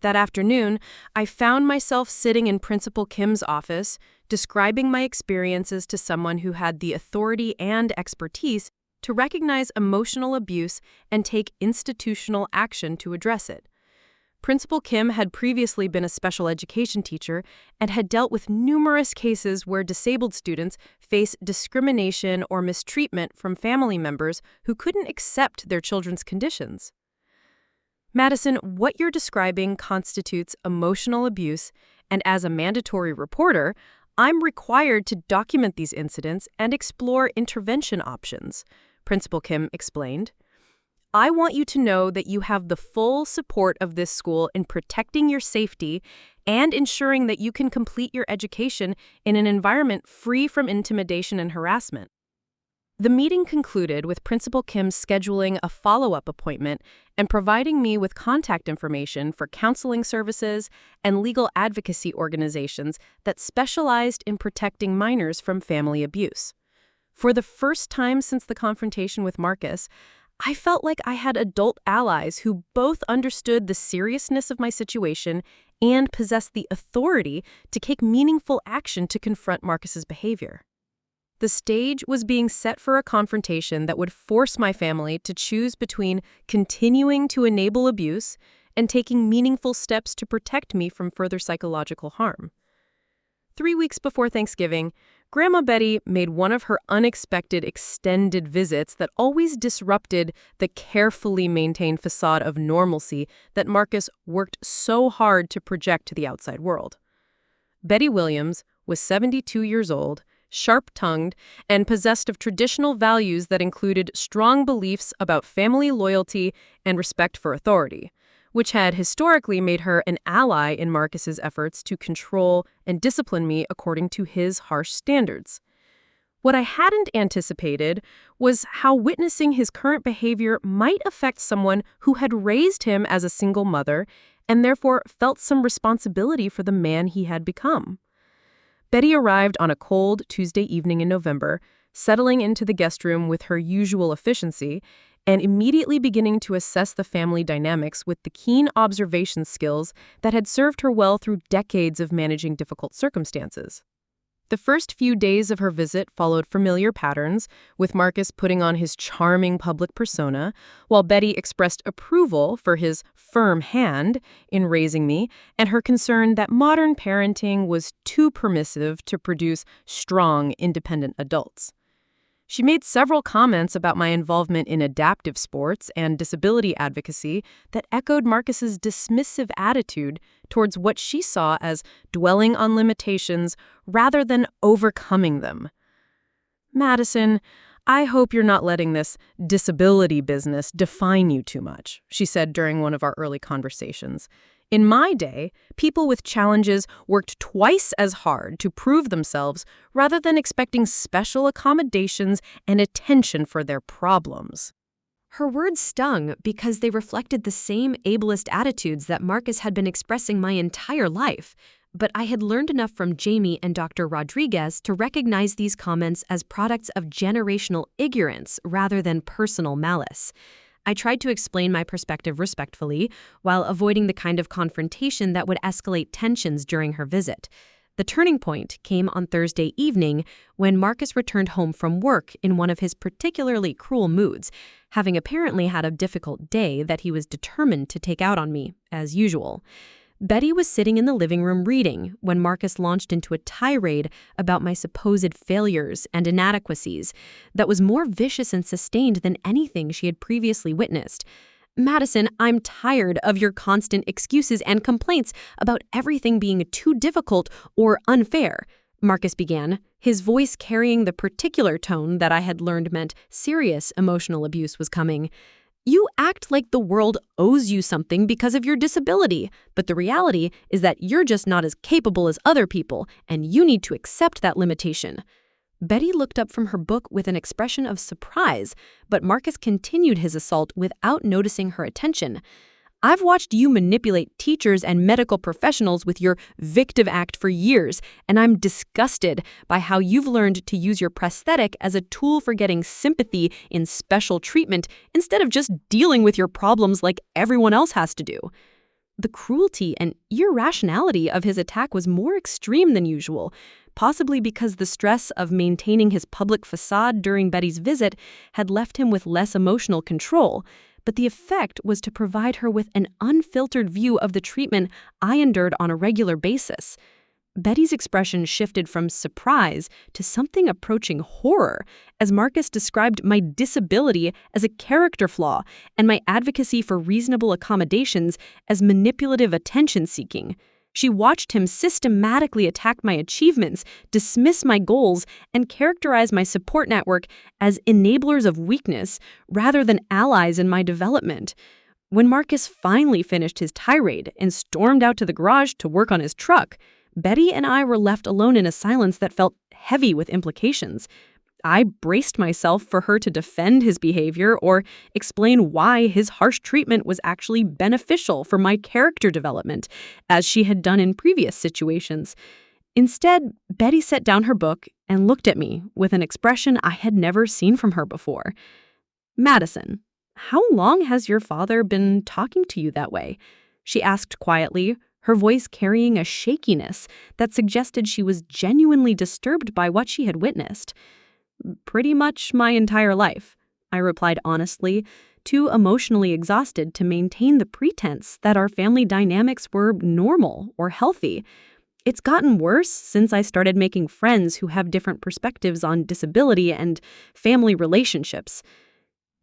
That afternoon, I found myself sitting in Principal Kim's office, describing my experiences to someone who had the authority and expertise to recognize emotional abuse and take institutional action to address it. Principal Kim had previously been a special education teacher and had dealt with numerous cases where disabled students face discrimination or mistreatment from family members who couldn't accept their children's conditions. "Madison, what you're describing constitutes emotional abuse, and as a mandatory reporter, I'm required to document these incidents and explore intervention options," Principal Kim explained. "I want you to know that you have the full support of this school in protecting your safety and ensuring that you can complete your education in an environment free from intimidation and harassment." The meeting concluded with Principal Kim scheduling a follow-up appointment and providing me with contact information for counseling services and legal advocacy organizations that specialized in protecting minors from family abuse. For the first time since the confrontation with Marcus, I felt like I had adult allies who both understood the seriousness of my situation and possessed the authority to take meaningful action to confront Marcus's behavior. The stage was being set for a confrontation that would force my family to choose between continuing to enable abuse and taking meaningful steps to protect me from further psychological harm. 3 weeks before Thanksgiving, Grandma Betty made one of her unexpected extended visits that always disrupted the carefully maintained facade of normalcy that Marcus worked so hard to project to the outside world. Betty Williams was 72 years old, sharp-tongued, and possessed of traditional values that included strong beliefs about family loyalty and respect for authority, which had historically made her an ally in Marcus's efforts to control and discipline me according to his harsh standards. What I hadn't anticipated was how witnessing his current behavior might affect someone who had raised him as a single mother and therefore felt some responsibility for the man he had become. Betty arrived on a cold Tuesday evening in November, settling into the guest room with her usual efficiency and immediately beginning to assess the family dynamics with the keen observation skills that had served her well through decades of managing difficult circumstances. The first few days of her visit followed familiar patterns, with Marcus putting on his charming public persona, while Betty expressed approval for his firm hand in raising me and her concern that modern parenting was too permissive to produce strong, independent adults. She made several comments about my involvement in adaptive sports and disability advocacy that echoed Marcus's dismissive attitude towards what she saw as dwelling on limitations rather than overcoming them. "Madison, I hope you're not letting this disability business define you too much," she said during one of our early conversations. "In my day, people with challenges worked twice as hard to prove themselves rather than expecting special accommodations and attention for their problems." Her words stung because they reflected the same ableist attitudes that Marcus had been expressing my entire life. But I had learned enough from Jamie and Dr. Rodriguez to recognize these comments as products of generational ignorance rather than personal malice. I tried to explain my perspective respectfully, while avoiding the kind of confrontation that would escalate tensions during her visit. The turning point came on Thursday evening when Marcus returned home from work in one of his particularly cruel moods, having apparently had a difficult day that he was determined to take out on me, as usual. Betty was sitting in the living room reading when Marcus launched into a tirade about my supposed failures and inadequacies that was more vicious and sustained than anything she had previously witnessed. "Madison, I'm tired of your constant excuses and complaints about everything being too difficult or unfair," Marcus began, his voice carrying the particular tone that I had learned meant serious emotional abuse was coming. "You act like the world owes you something because of your disability, but the reality is that you're just not as capable as other people, and you need to accept that limitation." Betty looked up from her book with an expression of surprise, but Marcus continued his assault without noticing her attention. "I've watched you manipulate teachers and medical professionals with your victim act for years, and I'm disgusted by how you've learned to use your prosthetic as a tool for getting sympathy in special treatment instead of just dealing with your problems like everyone else has to do." The cruelty and irrationality of his attack was more extreme than usual, possibly because the stress of maintaining his public facade during Betty's visit had left him with less emotional control. But the effect was to provide her with an unfiltered view of the treatment I endured on a regular basis. Betty's expression shifted from surprise to something approaching horror as Marcus described my disability as a character flaw and my advocacy for reasonable accommodations as manipulative attention-seeking. She watched him systematically attack my achievements, dismiss my goals, and characterize my support network as enablers of weakness rather than allies in my development. When Marcus finally finished his tirade and stormed out to the garage to work on his truck, Betty and I were left alone in a silence that felt heavy with implications. I braced myself for her to defend his behavior or explain why his harsh treatment was actually beneficial for my character development, as she had done in previous situations. Instead, Betty set down her book and looked at me with an expression I had never seen from her before. "Madison, how long has your father been talking to you that way?" she asked quietly, her voice carrying a shakiness that suggested she was genuinely disturbed by what she had witnessed. "Pretty much my entire life," I replied honestly, too emotionally exhausted to maintain the pretense that our family dynamics were normal or healthy. It's gotten worse since I started making friends who have different perspectives on disability and family relationships.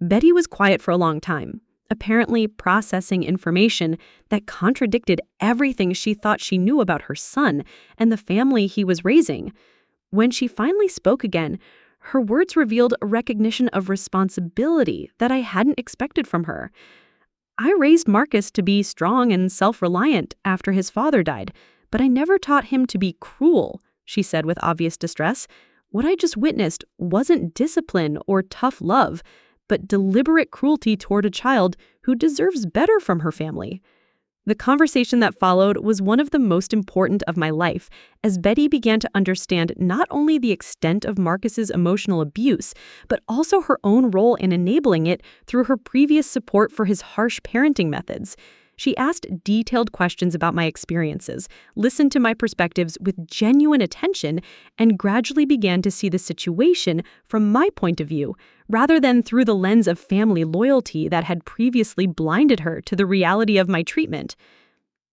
Betty was quiet for a long time, apparently processing information that contradicted everything she thought she knew about her son and the family he was raising. When she finally spoke again, her words revealed a recognition of responsibility that I hadn't expected from her. I raised Marcus to be strong and self-reliant after his father died, but I never taught him to be cruel, she said with obvious distress. What I just witnessed wasn't discipline or tough love, but deliberate cruelty toward a child who deserves better from her family. The conversation that followed was one of the most important of my life, as Betty began to understand not only the extent of Marcus's emotional abuse, but also her own role in enabling it through her previous support for his harsh parenting methods. She asked detailed questions about my experiences, listened to my perspectives with genuine attention, and gradually began to see the situation from my point of view, rather than through the lens of family loyalty that had previously blinded her to the reality of my treatment.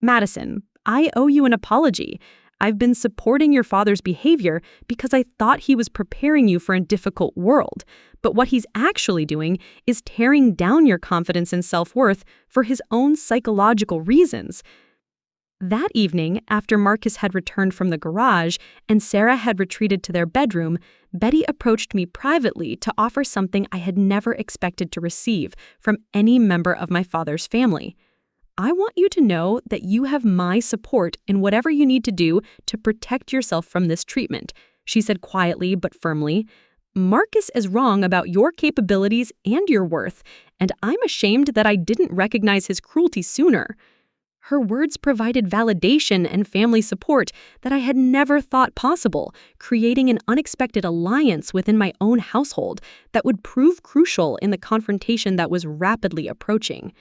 Madison, I owe you an apology. I've been supporting your father's behavior because I thought he was preparing you for a difficult world. But what he's actually doing is tearing down your confidence and self-worth for his own psychological reasons. That evening, after Marcus had returned from the garage and Sarah had retreated to their bedroom, Betty approached me privately to offer something I had never expected to receive from any member of my father's family. I want you to know that you have my support in whatever you need to do to protect yourself from this treatment, she said quietly but firmly. Marcus is wrong about your capabilities and your worth, and I'm ashamed that I didn't recognize his cruelty sooner. Her words provided validation and family support that I had never thought possible, creating an unexpected alliance within my own household that would prove crucial in the confrontation that was rapidly approaching.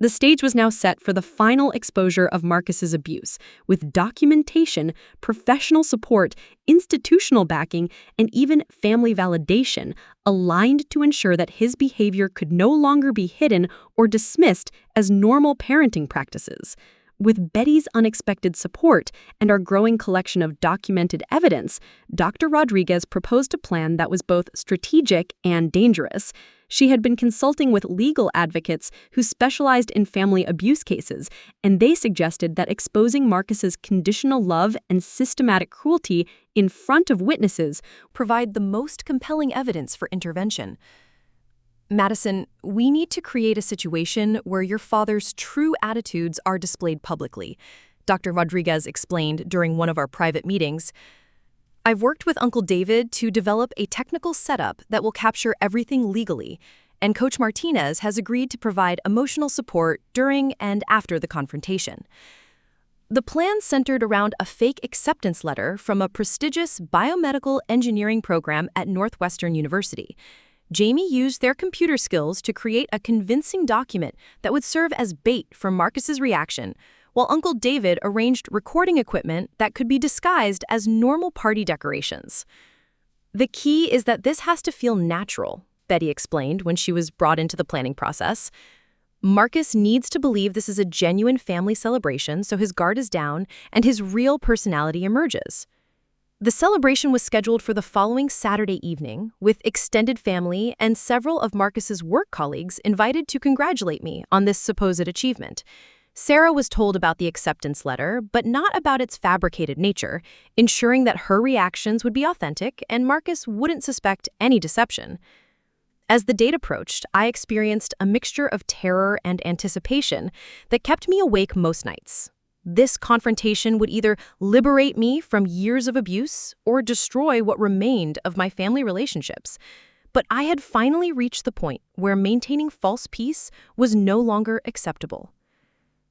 The stage was now set for the final exposure of Marcus's abuse, with documentation, professional support, institutional backing, and even family validation aligned to ensure that his behavior could no longer be hidden or dismissed as normal parenting practices. With Betty's unexpected support and our growing collection of documented evidence, Dr. Rodriguez proposed a plan that was both strategic and dangerous. She had been consulting with legal advocates who specialized in family abuse cases, and they suggested that exposing Marcus's conditional love and systematic cruelty in front of witnesses provide the most compelling evidence for intervention. Madison, we need to create a situation where your father's true attitudes are displayed publicly, Dr. Rodriguez explained during one of our private meetings. I've worked with Uncle David to develop a technical setup that will capture everything legally, and Coach Martinez has agreed to provide emotional support during and after the confrontation. The plan centered around a fake acceptance letter from a prestigious biomedical engineering program at Northwestern University. Jamie used their computer skills to create a convincing document that would serve as bait for Marcus's reaction, while Uncle David arranged recording equipment that could be disguised as normal party decorations. The key is that this has to feel natural, Betty explained when she was brought into the planning process. Marcus needs to believe this is a genuine family celebration so his guard is down and his real personality emerges. The celebration was scheduled for the following Saturday evening, with extended family and several of Marcus's work colleagues invited to congratulate me on this supposed achievement. Sarah was told about the acceptance letter, but not about its fabricated nature, ensuring that her reactions would be authentic and Marcus wouldn't suspect any deception. As the date approached, I experienced a mixture of terror and anticipation that kept me awake most nights. This confrontation would either liberate me from years of abuse or destroy what remained of my family relationships. But I had finally reached the point where maintaining false peace was no longer acceptable.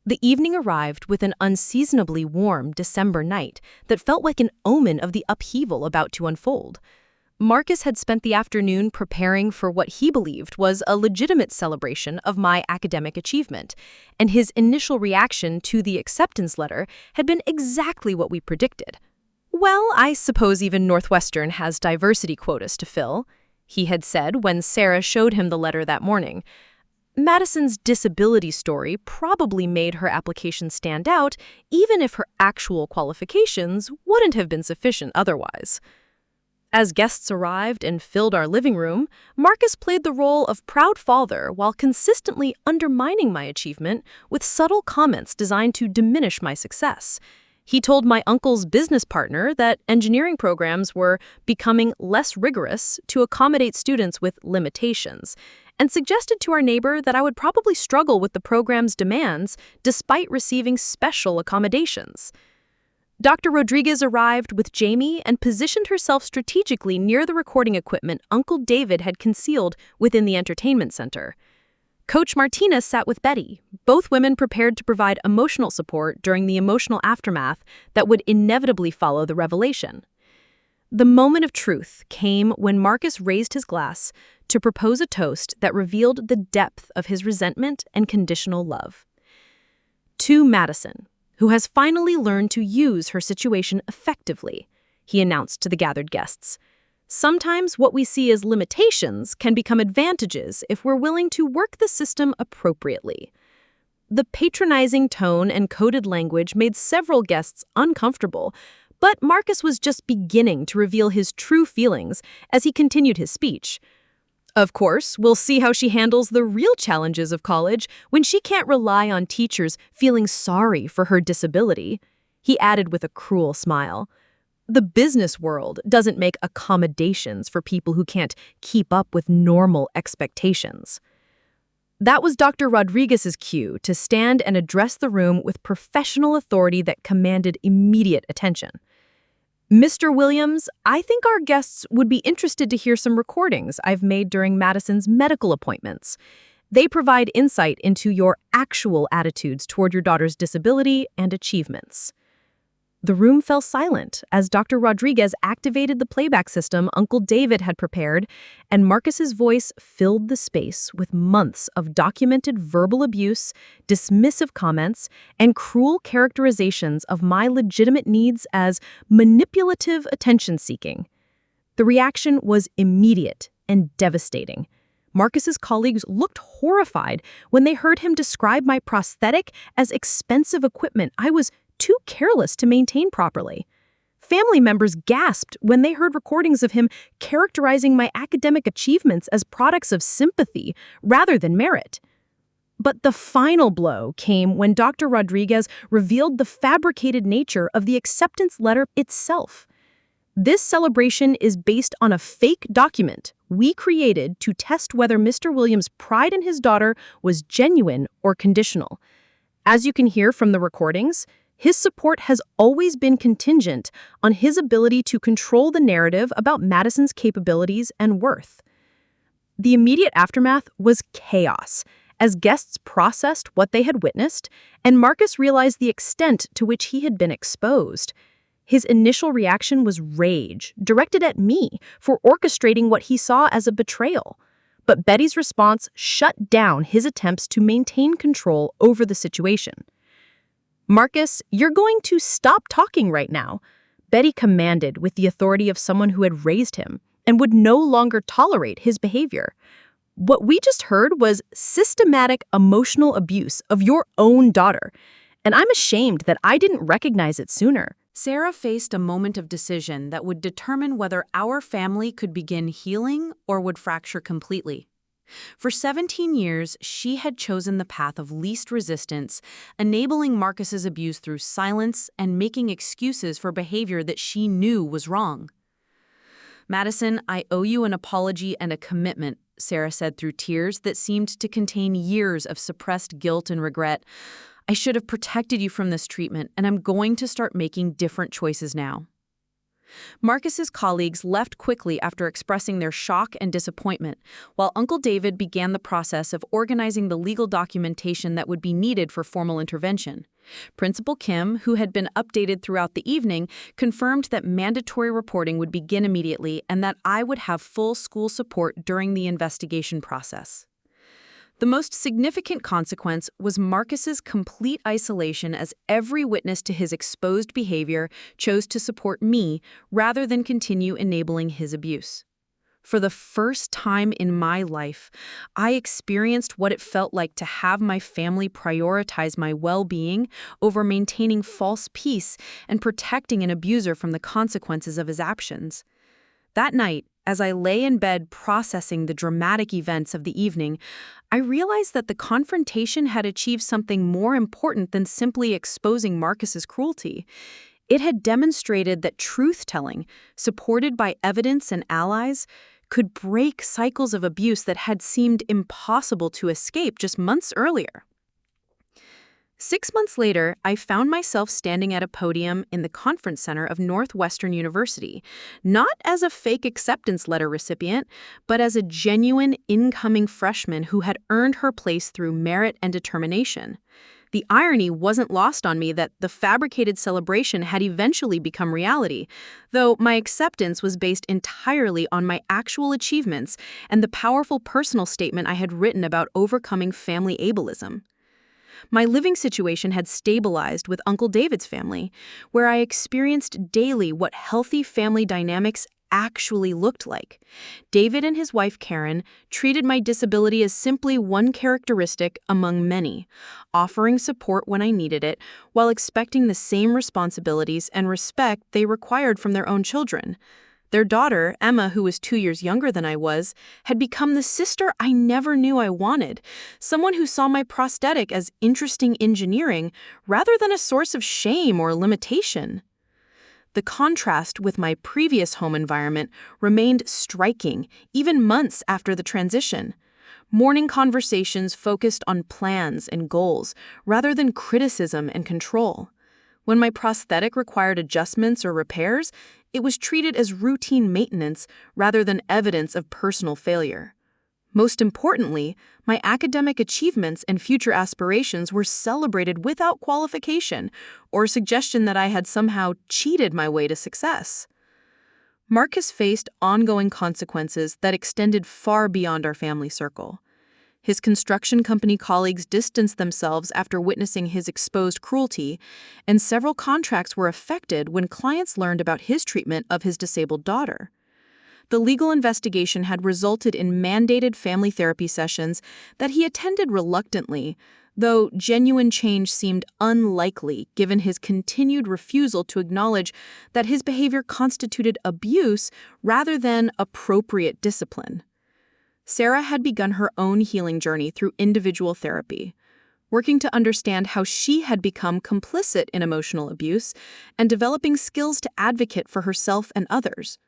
The evening arrived with an unseasonably warm December night that felt like an omen of the upheaval about to unfold. Marcus had spent the afternoon preparing for what he believed was a legitimate celebration of my academic achievement, and his initial reaction to the acceptance letter had been exactly what we predicted. "Well, I suppose even Northwestern has diversity quotas to fill," he had said when Sarah showed him the letter that morning. Madison's disability story probably made her application stand out, even if her actual qualifications wouldn't have been sufficient otherwise. As guests arrived and filled our living room, Marcus played the role of proud father while consistently undermining my achievement with subtle comments designed to diminish my success. He told my uncle's business partner that engineering programs were becoming less rigorous to accommodate students with limitations, and suggested to our neighbor that I would probably struggle with the program's demands despite receiving special accommodations. Dr. Rodriguez arrived with Jamie and positioned herself strategically near the recording equipment Uncle David had concealed within the entertainment center. Coach Martinez sat with Betty, both women prepared to provide emotional support during the emotional aftermath that would inevitably follow the revelation. The moment of truth came when Marcus raised his glass to propose a toast that revealed the depth of his resentment and conditional love. To Madison, who has finally learned to use her situation effectively, he announced to the gathered guests. Sometimes what we see as limitations can become advantages if we're willing to work the system appropriately. The patronizing tone and coded language made several guests uncomfortable, but Marcus was just beginning to reveal his true feelings as he continued his speech. Of course, we'll see how she handles the real challenges of college when she can't rely on teachers feeling sorry for her disability, he added with a cruel smile. The business world doesn't make accommodations for people who can't keep up with normal expectations. That was Dr. Rodriguez's cue to stand and address the room with professional authority that commanded immediate attention. Mr. Williams, I think our guests would be interested to hear some recordings I've made during Madison's medical appointments. They provide insight into your actual attitudes toward your daughter's disability and achievements. The room fell silent as Dr. Rodriguez activated the playback system Uncle David had prepared, and Marcus's voice filled the space with months of documented verbal abuse, dismissive comments, and cruel characterizations of my legitimate needs as manipulative attention-seeking. The reaction was immediate and devastating. Marcus's colleagues looked horrified when they heard him describe my prosthetic as expensive equipment I was too careless to maintain properly. Family members gasped when they heard recordings of him characterizing my academic achievements as products of sympathy rather than merit. But the final blow came when Dr. Rodriguez revealed the fabricated nature of the acceptance letter itself. This celebration is based on a fake document we created to test whether Mr. Williams' pride in his daughter was genuine or conditional. As you can hear from the recordings, his support has always been contingent on his ability to control the narrative about Madison's capabilities and worth. The immediate aftermath was chaos, as guests processed what they had witnessed, and Marcus realized the extent to which he had been exposed. His initial reaction was rage, directed at me for orchestrating what he saw as a betrayal. But Betty's response shut down his attempts to maintain control over the situation. Marcus, you're going to stop talking right now, Betty commanded with the authority of someone who had raised him and would no longer tolerate his behavior. What we just heard was systematic emotional abuse of your own daughter, and I'm ashamed that I didn't recognize it sooner. Sarah faced a moment of decision that would determine whether our family could begin healing or would fracture completely. For 17 years, she had chosen the path of least resistance, enabling Marcus's abuse through silence and making excuses for behavior that she knew was wrong. Madison, I owe you an apology and a commitment, Sarah said through tears that seemed to contain years of suppressed guilt and regret. I should have protected you from this treatment, and I'm going to start making different choices now. Marcus's colleagues left quickly after expressing their shock and disappointment, while Uncle David began the process of organizing the legal documentation that would be needed for formal intervention. Principal Kim, who had been updated throughout the evening, confirmed that mandatory reporting would begin immediately and that I would have full school support during the investigation process. The most significant consequence was Marcus's complete isolation, as every witness to his exposed behavior chose to support me rather than continue enabling his abuse. For the first time in my life, I experienced what it felt like to have my family prioritize my well-being over maintaining false peace and protecting an abuser from the consequences of his actions. That night, as I lay in bed processing the dramatic events of the evening, I realized that the confrontation had achieved something more important than simply exposing Marcus's cruelty. It had demonstrated that truth-telling, supported by evidence and allies, could break cycles of abuse that had seemed impossible to escape just months earlier. 6 months later, I found myself standing at a podium in the conference center of Northwestern University, not as a fake acceptance letter recipient, but as a genuine incoming freshman who had earned her place through merit and determination. The irony wasn't lost on me that the fabricated celebration had eventually become reality, though my acceptance was based entirely on my actual achievements and the powerful personal statement I had written about overcoming family ableism. My living situation had stabilized with Uncle David's family, where I experienced daily what healthy family dynamics actually looked like. David and his wife Karen treated my disability as simply one characteristic among many, offering support when I needed it, while expecting the same responsibilities and respect they required from their own children. Their daughter, Emma, who was 2 years younger than I was, had become the sister I never knew I wanted, someone who saw my prosthetic as interesting engineering rather than a source of shame or limitation. The contrast with my previous home environment remained striking, even months after the transition. Morning conversations focused on plans and goals rather than criticism and control. When my prosthetic required adjustments or repairs, it was treated as routine maintenance rather than evidence of personal failure. Most importantly, my academic achievements and future aspirations were celebrated without qualification or suggestion that I had somehow cheated my way to success. Marcus faced ongoing consequences that extended far beyond our family circle. His construction company colleagues distanced themselves after witnessing his exposed cruelty, and several contracts were affected when clients learned about his treatment of his disabled daughter. The legal investigation had resulted in mandated family therapy sessions that he attended reluctantly, though genuine change seemed unlikely given his continued refusal to acknowledge that his behavior constituted abuse rather than appropriate discipline. Sarah had begun her own healing journey through individual therapy, working to understand how she had become complicit in emotional abuse and developing skills to advocate for herself and others.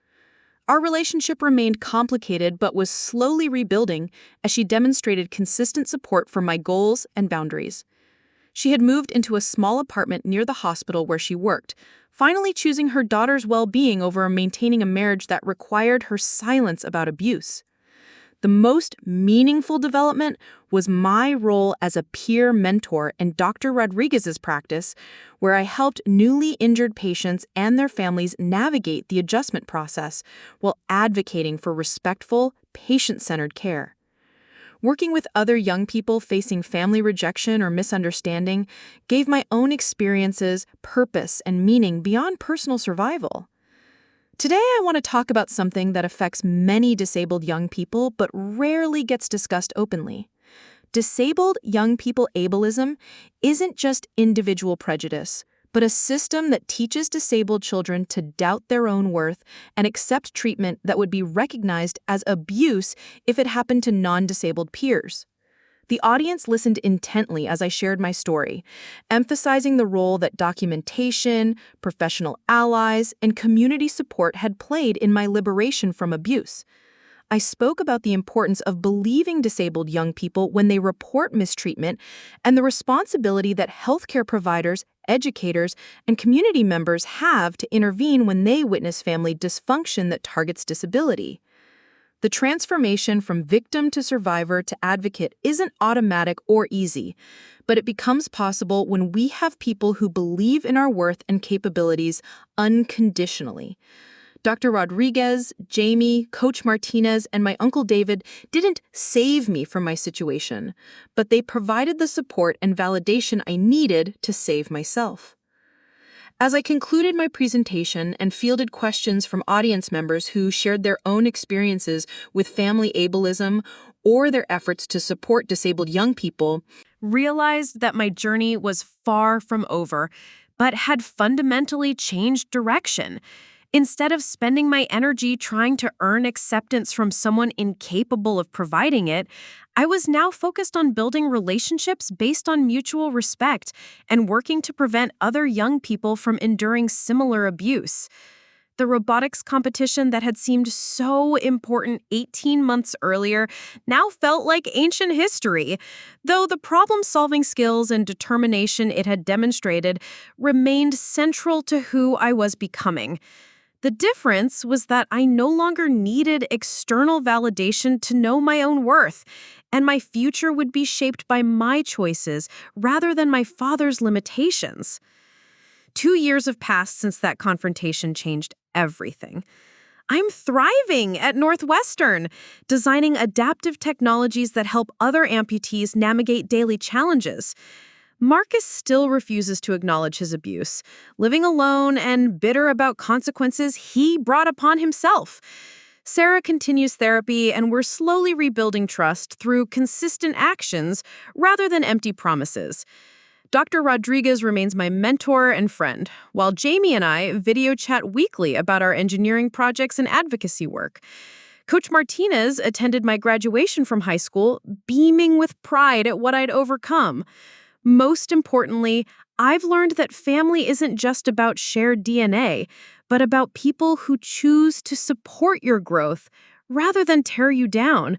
Our relationship remained complicated but was slowly rebuilding as she demonstrated consistent support for my goals and boundaries. She had moved into a small apartment near the hospital where she worked, finally choosing her daughter's well-being over maintaining a marriage that required her silence about abuse. The most meaningful development was my role as a peer mentor in Dr. Rodriguez's practice, where I helped newly injured patients and their families navigate the adjustment process while advocating for respectful, patient-centered care. Working with other young people facing family rejection or misunderstanding gave my own experiences purpose and meaning beyond personal survival. Today, I want to talk about something that affects many disabled young people but rarely gets discussed openly. Disabled young people ableism isn't just individual prejudice, but a system that teaches disabled children to doubt their own worth and accept treatment that would be recognized as abuse if it happened to non-disabled peers. The audience listened intently as I shared my story, emphasizing the role that documentation, professional allies, and community support had played in my liberation from abuse. I spoke about the importance of believing disabled young people when they report mistreatment and the responsibility that healthcare providers, educators, and community members have to intervene when they witness family dysfunction that targets disability. The transformation from victim to survivor to advocate isn't automatic or easy, but it becomes possible when we have people who believe in our worth and capabilities unconditionally. Dr. Rodriguez, Jamie, Coach Martinez, and my Uncle David didn't save me from my situation, but they provided the support and validation I needed to save myself. As I concluded my presentation and fielded questions from audience members who shared their own experiences with family ableism or their efforts to support disabled young people, Realized that my journey was far from over, but had fundamentally changed direction. Instead of spending my energy trying to earn acceptance from someone incapable of providing it, I was now focused on building relationships based on mutual respect and working to prevent other young people from enduring similar abuse. The robotics competition that had seemed so important 18 months earlier now felt like ancient history, though the problem-solving skills and determination it had demonstrated remained central to who I was becoming. The difference was that I no longer needed external validation to know my own worth, and my future would be shaped by my choices rather than my father's limitations. 2 years have passed since that confrontation changed everything. I'm thriving at Northwestern, designing adaptive technologies that help other amputees navigate daily challenges. Marcus still refuses to acknowledge his abuse, living alone and bitter about consequences he brought upon himself. Sarah continues therapy, and we're slowly rebuilding trust through consistent actions rather than empty promises. Dr. Rodriguez remains my mentor and friend, while Jamie and I video chat weekly about our engineering projects and advocacy work. Coach Martinez attended my graduation from high school, beaming with pride at what I'd overcome. Most importantly, I've learned that family isn't just about shared DNA, but about people who choose to support your growth rather than tear you down.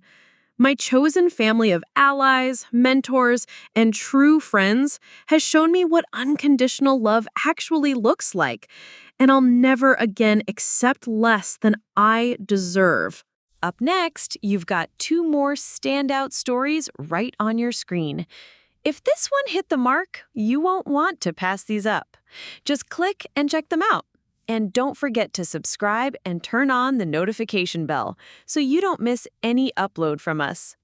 My chosen family of allies, mentors, and true friends has shown me what unconditional love actually looks like, and I'll never again accept less than I deserve. Up next, you've got 2 more standout stories right on your screen. If this one hit the mark, you won't want to pass these up. Just click and check them out. And don't forget to subscribe and turn on the notification bell so you don't miss any upload from us.